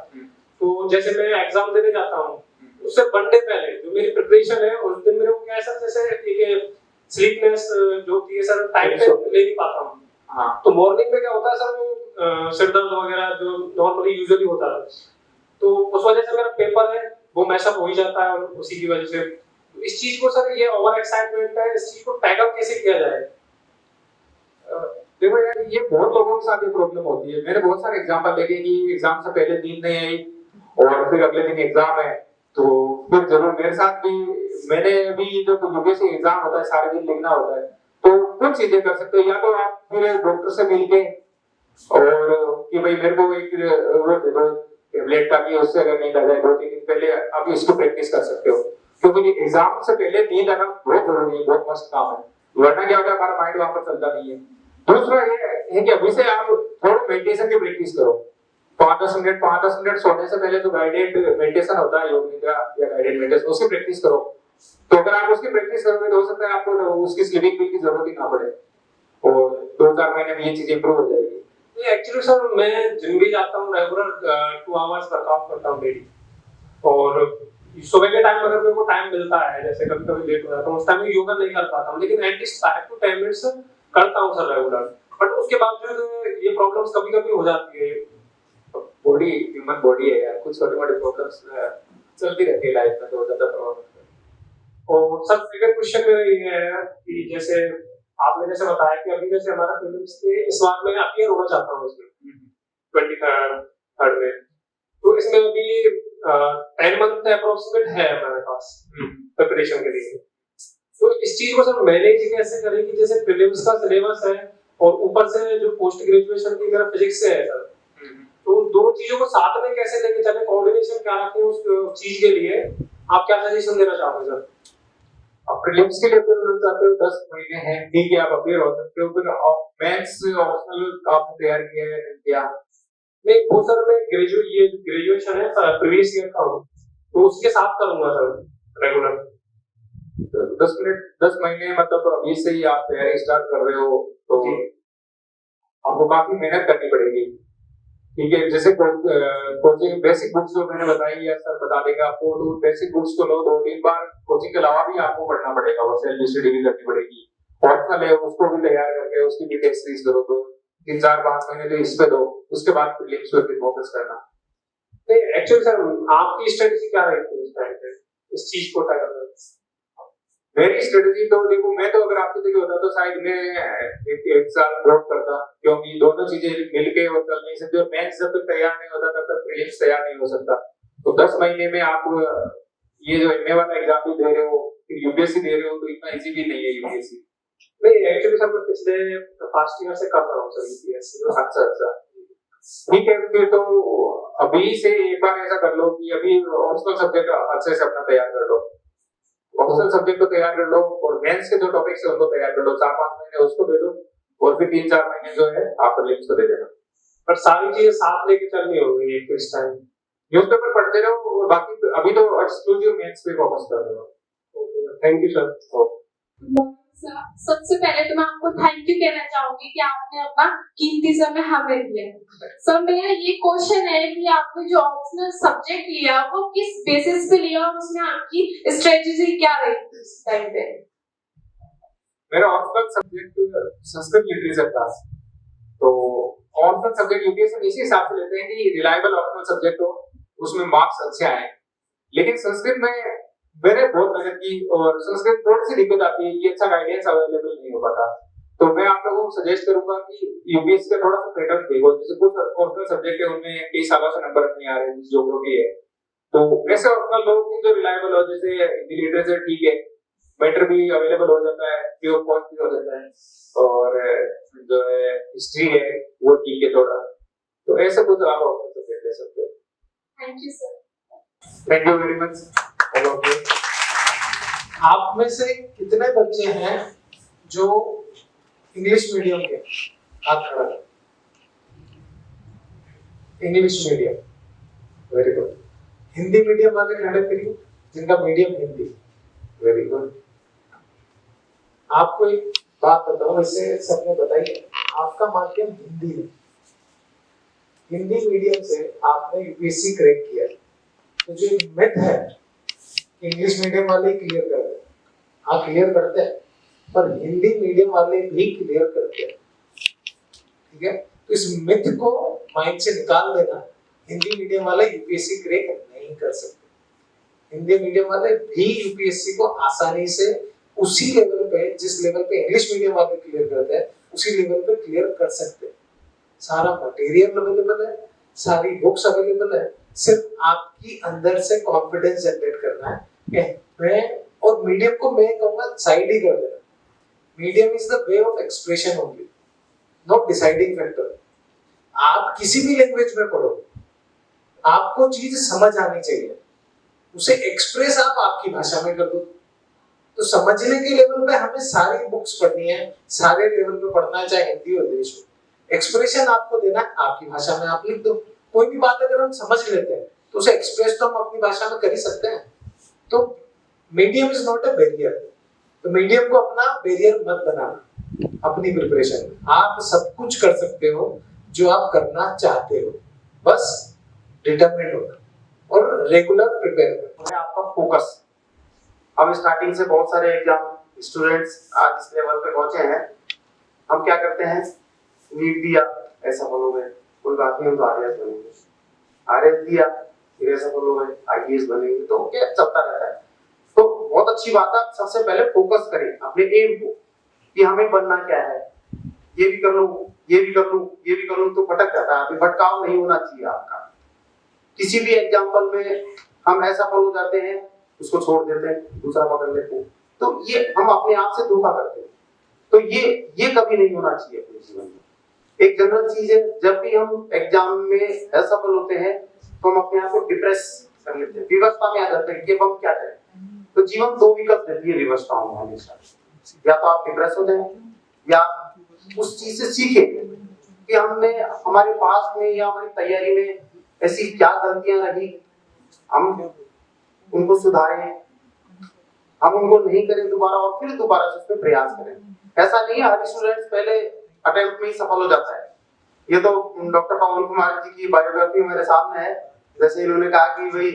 तो जैसे मैं एग्जाम देने जाता हूँ उससे 1 डे पहले जो मेरी प्रिपरेशन है उस दिन मेरे को क्या है सर, जैसे एक स्लीपनेस जो होती है सर, टाइम पे ले नहीं पाता हूँ। हाँ, तो मॉर्निंग में क्या होता है सर, वो सिर दर्द वगैरह जो नॉर्मली यूजुअली होता है, तो उस वजह से मेरा पेपर है वो मैशअप हो ही जाता है। और उसी की वजह से इस चीज को सर, ये ओवर एक्साइटमेंट है, इस चीज को टैकल कैसे किया जाए? देखो यार ये बहुत लोगों के साथ ये प्रॉब्लम होती है। मैंने बहुत सारे एग्जांपल देखे कि एग्जाम से पहले नींद नहीं आई और फिर अगले दिन एग्जाम है तो फिर जरूर मेरे साथ भी, मैंने भी जो यूपीएससी एग्जाम होता है सारे दिन लिखना होता है। तो कुछ चीजें कर सकते हो, या तो आप फिर डॉक्टर से मिलके और कि भाई मेरे को एक वो दे दो टेबलेट का, कि उससे अगर नींद आ जाए 2-3 दिन पहले आप इसको प्रैक्टिस कर सकते हो। क्योंकि एग्जाम से पहले नींद आना बहुत जरूरी है, बहुत मस्त काम है, वरना क्या होगा हमारा माइंड वहां पर चलता नहीं है। दूसरा ये है कि अभी से आप थोड़ा मेडिटेशन की प्रैक्टिस करो। 5-10 मिनट सोने से पहले जो गाइडेड मेडिटेशन होता है, योग निद्रा या गाइडेड मेडिटेशन, उसकी प्रैक्टिस करो। तो अगर आप उसकी प्रैक्टिस करोगे तो हो सकता है आपको उसकी स्लीपिंग पिल की जरूरत ही ना पड़े और 2-4 महीने में ये चीज इंप्रूव हो जाएगी। एक्चुअली सर मैं जिम भी जाता हूँ, रेगुलर 2 आवर्स वर्कआउट करता हूँ डेली। और सुबह के टाइम अगर मेरे को टाइम मिलता है, जैसे कभी लेट हो जाता हूँ, उस टाइम योगा नहीं कर पाता हूँ, लेकिन एटलीस्ट 5 to 10 मिनट्स करता हूँ सर रेगुलर। बट उसके बावजूद ये प्रॉब्लम्स कभी-कभी हो जाती है। बॉडी ह्यूमन बॉडी है यार, कुछ छोटे-मोटे प्रॉब्लम्स चलती रहती है लाइफ में, तो ज्यादा प्रॉब्लम। और सर सेकंड क्वेश्चन मेरा ये है कि जैसे आपने जैसे बताया कि अभी जैसे हमारा प्रीलिम्स के इस बार मैं अपीयर होना चाहता हूँ इसमें 23rd में, तो इसमें अभी 10 मंथ अप्रोक्सीमेट है हमारे पास प्रिपरेशन के लिए। तो इस चीज को सर मैनेज कैसे करें कि जैसे प्रीलिम्स का सिलेबस है और ऊपर से जो पोस्ट ग्रेजुएशन की मेरा फिजिक्स से है सर, तो दोनों चीजों को साथ में कैसे लेके चले, कोऑर्डिनेशन क्या रखें उस चीज के लिए, आप क्या सजेशन देना चाहोगे सर? प्रीलिम्स के लिए अगर चाहते हो 10 महीने हैं, ठीक है, आप अपीयर हो सकते हो। फिर मेंस ऑप्शनल आपने तैयार किया है क्या? नहीं, वो सर मैं ग्रेजुएशन है प्रीवियस ईयर का हूँ, तो उसके साथ करूंगा सर रेगुलर। 10 महीने मतलब अभी से ही आप तैयारी स्टार्ट कर रहे हो तो आपको काफी मेहनत करनी पड़ेगी। ठीक है, जैसे कोचिंग बेसिक बुक्स जो मैंने बताई या सर बता देगा आपको, तो बेसिक बुक्स को लो 2-3 बार, कोचिंग के अलावा भी आपको पढ़ना पड़ेगा, वो सेल्फ स्टडी भी करनी पड़ेगी। ऑप्शनल है, उसको भी तैयार करके उसकी भी टेस्ट सीरीज करो, तो 3-4-5 महीने तो इस पे दो, उसके बाद प्रीलिम्स पे फोकस करना। तो एक्चुअली सर आपकी स्ट्रेटजी क्या रहेगी उस टाइम पे इस चीज को टैकल करने की? मेरी स्ट्रेटजी तो देखो, मैं तो अगर आपकी जगह होता तो शायद मैं एक साल ड्रॉप करता, क्योंकि दोनों चीजें मिलके वो चल नहीं सकती, और मेंस जब तक तैयार नहीं होता तब तक प्रीलिम्स तैयार नहीं हो सकता। तो 10 महीने में आप ये जो एमए वाला एग्जाम भी दे रहे हो, फिर यूपीएससी दे रहे हो, तो इतना इजी भी नहीं है यूपीएससी। मैं एक्चुअली सर मैं पिछले फास्ट ईयर से कर रहा हूँ सर यूपीएससी। अच्छा, ठीक है, फिर तो अभी से एक बार ऐसा कर लो कि अभी ऑप्शनल सब्जेक्ट अच्छे से अपना तैयार कर लो, ऑप्शनल सब्जेक्ट को तैयार कर लो, और मेंस के जो टॉपिक्स है उनको तैयार कर लो, 4-5 महीने उसको दे दो, और फिर 3-4 महीने जो है आप प्रीलिम्स को दे देना। पर सारी चीजें साथ लेके चलनी होगी एक इस टाइम। न्यूज़पेपर पढ़ते रहो, और बाकी अभी तो एक्सक्लूसिव मेंस पे फोकस कर रहे हो। Thank you sir. सबसे पहले तो मैं आपको थैंक यू कहना चाहूंगी कि आपने अपना कीमती समय हमें दिया। सर मेरा ये क्वेश्चन है कि आपने जो ऑप्शनल सब्जेक्ट लिया वो किस बेसिस पे लिया और उसमें आपकी स्ट्रेटजी क्या रही थी उस टाइम पे? मेरा ऑप्शनल सब्जेक्ट संस्कृत लिटरेचर था, तो ऑप्शनल सब्जेक्ट यूपीएससी इसी हिसाब से लेते हैं कि रिलायबल ऑप्शनल सब्जेक्ट हो, उसमें मार्क्स अच्छे आए। लेकिन संस्कृत में मैंने बहुत मेहनत की, और संस्कृत थोड़ी सी दिक्कत आती है कि अच्छा गाइडेंस अवेलेबल नहीं हो पाता। तो मैं आप लोगों को सजेस्ट करूंगा कि यूपीएससी का थोड़ा सा पैटर्न देखो, जैसे कुछ ऑप्शनल सब्जेक्ट है उनमें कई सालों से नंबर नहीं आ रहे, जैसे ज्योग्राफी है, तो ऐसे ऑप्शनल लोग जो रिलायबल हो, जैसे हिंदी लिटरेचर ठीक है, मैटर भी अवेलेबल हो जाता है, फ्री ऑफ कॉस्ट भी हो जाता है, और जो है हिस्ट्री है वो ठीक है थोड़ा, तो ऐसे कुछ आप ऑप्शनल सब्जेक्ट ले सकते हो। Thank you sir. Thank you very much. आप में से कितने बच्चे हैं जो इंग्लिश मीडियम के? हाथ खड़ा करें। English medium, very good. Hindi medium वाले खड़े करिए, जिनका मीडियम हिंदी, वेरी गुड। आपको एक बात बताओ, वैसे सबने बताई, आपका माध्यम हिंदी है, हिंदी मीडियम से आपने यूपीएससी क्रैक किया, तो जो मिथ है इंग्लिश मीडियम वाले क्लियर करते हैं, आप क्लियर करते हैं, पर हिंदी मीडियम वाले भी क्लियर करते हैं, ठीक है? तो इस मिथ को माइंड से निकाल देना, हिंदी मीडियम वाले यूपीएससी क्रैक नहीं कर सकते। हिंदी मीडियम वाले भी यूपीएससी को आसानी से उसी लेवल पे, जिस लेवल पे इंग्लिश मीडियम वाले क्लियर करते हैं, उसी लेवल पे क्लियर कर सकते हैं। सारा मटेरियल अवेलेबल है, सारी बुक्स अवेलेबल है, सिर्फ आपकी अंदर से कॉन्फिडेंस जनरेट करना है कि मैं, और मीडियम को मैं कहूंगा साइड ही कर देना। Medium is the way of expression only, not deciding factor. आप किसी भी लैंग्वेज में पढ़ो, आपको चीज समझ आनी चाहिए, उसे एक्सप्रेस आप आपकी भाषा में कर दो। तो समझने के लेवल पे हमें सारी बुक्स पढ़नी है, सारे लेवल पे पढ़ना है, चाहे हिंदी हो इंग्लिश हो। एक्सप्रेशन आपको देना है आपकी भाषा में, आप लिख दो। कोई भी बात अगर हम समझ लेते हैं तो उसे एक्सप्रेस तो हम अपनी भाषा में कर ही सकते हैं। तो medium is not a barrier, तो मीडियम को अपना बैरियर मत बनाना अपनी प्रिपरेशन में। आप सब कुछ कर सकते हो जो आप करना चाहते हो, बस डिटरमिन्ड होना और रेगुलर प्रिपेयर करना। आपका फोकस, हम स्टार्टिंग से बहुत सारे एग्जाम स्टूडेंट्स आज इस लेवल पे पहुंचे हैं, हम क्या करते हैं, नीट दिया ऐसा बोलोगे, कोई बात नहीं, हम तो आरएएस बनेंगे, आरएएस दिया फिर ऐसा बोलोगे आईएएस बनेंगे, तो क्या चलता रहता है। तो बहुत अच्छी बात है, सबसे पहले फोकस करें अपने एम को कि हमें बनना क्या है, ये भी कर लूं, ये भी कर लूं, ये भी कर लूं, तो भटक जाता है। अभी भटकाव नहीं होना चाहिए आपका। किसी भी एग्जाम्पल में हम ऐसा हो जाते हैं, उसको छोड़ देते हैं, दूसरा पकड़ लेते हैं, तो ये हम अपने आप से धोखा करते हैं। तो ये कभी नहीं होना चाहिए अपने जीवन में। एक जनरल चीज है, जब भी हम एग्जाम में असफल होते हैं तो हम अपने आप को डिप्रेस कर लेते हैं, विवशता में आ जाते हैं कि अब हम क्या करें। तो जीवन दो विकल्प देती है विवशताओं में हमेशा, या तो आप डिप्रेस हो जाए या उस चीज से सीखें कि हमने हमारे पास में या हमारी तैयारी में ऐसी क्या गलतियां रही, हम उनको सुधारें, हम उनको नहीं करें दोबारा, और फिर दोबारा से उस पर प्रयास करें। ऐसा नहीं है हर स्टूडेंट पहले अटेम्प्ट में ही सफल हो जाता है, ये तो डॉक्टर पवन कुमार जी की बायोग्राफी मेरे सामने है। जैसे इन्होंने कहा कि भाई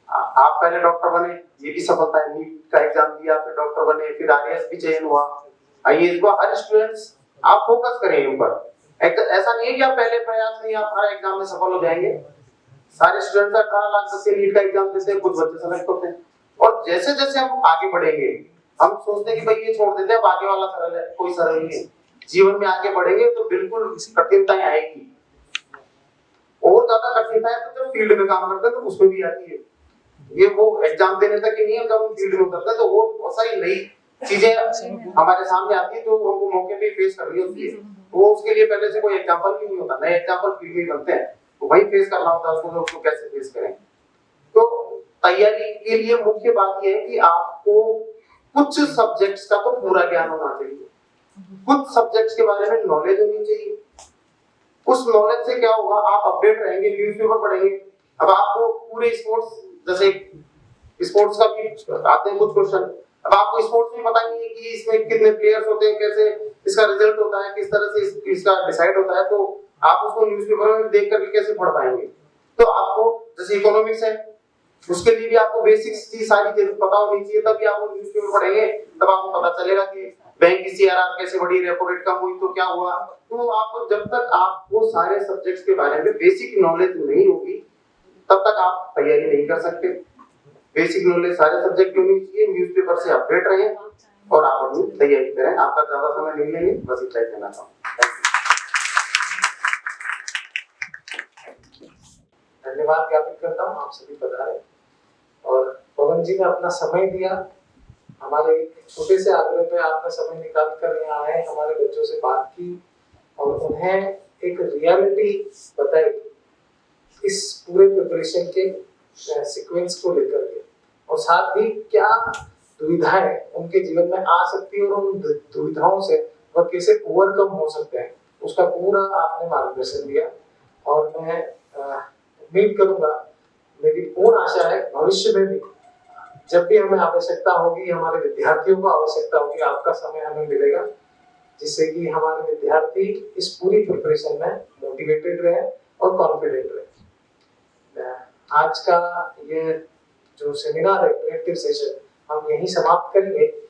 आप पहले डॉक्टर बने, ये भी सफलता है, नीट का एग्जाम दिया, फिर डॉक्टर बने, फिर आरएएस भी चयन हुआ, आईएएस हुआ। हर स्टूडेंट्स आप फोकस करें इन पर। ऐसा नहीं है कि आप पहले प्रयास में आप हर एग्जाम में सफल हो जाएंगे। सारे स्टूडेंट्स 18 लाख बच्चे नीट का एग्जाम देते हैं, कुछ बच्चे सेलेक्ट होते हैं। और जैसे जैसे हम आगे बढ़ेंगे, हम सोचते हैं कि भाई ये छोड़ देते हैं, अब आगे वाला सरल है, कोई सरल नहीं है। जीवन में आगे बढ़ेंगे तो बिल्कुल कठिनताएं आएगी, और ज्यादा कठिनताएं तो जब फील्ड में काम करते हैं तो उसमें भी आती है। ये वो एग्जाम देने तक ही नहीं है, जब हम फील्ड में उतरते हैं तो वो बहुत सारी नई चीजें हमारे सामने आती है तो हमको मौके पे फेस करनी होती है। वो उसके लिए पहले से कोई एग्जांपल भी नहीं होता, नए एग्जांपल फील्ड में बनते हैं तो वही फेस करना होता है उसको, उसको कैसे फेस करें। तो तैयारी के लिए मुख्य बात यह है कि आपको कुछ सब्जेक्ट्स का तो पूरा ज्ञान होना चाहिए, कुछ सब्जेक्ट्स के बारे में नॉलेज होनी चाहिए। उस नॉलेज से क्या होगा, आप अपडेट रहेंगे, न्यूज़पेपर पढ़ेंगे। अब आपको पूरे स्पोर्ट्स, जैसे स्पोर्ट्स का भी आते हैं कुछ क्वेश्चन, अब आपको स्पोर्ट्स में पता नहीं है कि इसमें कितने प्लेयर्स होते हैं, कैसे इसका रिजल्ट होता है, किस तरह से इसका डिसाइड होता है, तो आप उसको न्यूज़पेपर में देख करके कैसे पढ़ पाएंगे। तो आपको जैसे इकोनॉमिक्स है, उसके लिए भी आपको बेसिक्स की सारी चीजें पता होनी चाहिए, तभी आप न्यूज़पेपर पढ़ेंगे, तब आपको पता चलेगा कि बैंक की सीआरआर कैसे बढ़ी, रेपो रेट कम हुई तो क्या हुआ। तो आपको जब तक आपको सारे सब्जेक्ट्स के बारे में बेसिक नॉलेज नहीं होगी तब तक आप तैयारी नहीं कर सकते। बेसिक नॉलेज सारे सब्जेक्ट की होनी चाहिए, न्यूज़पेपर से अपडेट रहें और आप अपनी तैयारी करें। आपका ज्यादा समय नहीं लेंगे, बस इतना ही कहना चाहूँगा। धन्यवाद ज्ञापित करता हूँ आप सभी पधारे, और पवन जी ने अपना समय दिया, हमारे छोटे से आग्रह पे आपने समय निकाल कर यहाँ आए, हमारे बच्चों से बात की और उन्हें एक रियलिटी बताई इस पूरे प्रिपरेशन के सीक्वेंस को लेकर के, और साथ ही क्या दुविधाएं उनके जीवन में आ सकती है और उन दुविधाओं से वह कैसे ओवरकम हो सकते हैं, उसका पूरा आपने मार्गदर्शन दिया। और मैं उम्मीद करूंगा, मेरी पूर्ण आशा है भविष्य में भी जब भी हमें आवश्यकता होगी, हमारे विद्यार्थियों को आवश्यकता होगी, आपका समय हमें मिलेगा, जिससे कि हमारे विद्यार्थी इस पूरी प्रिपरेशन में मोटिवेटेड रहे और कॉन्फिडेंट रहे। आज का ये जो सेमिनार है, इंटरेक्टिव सेशन, हम यहीं समाप्त करेंगे।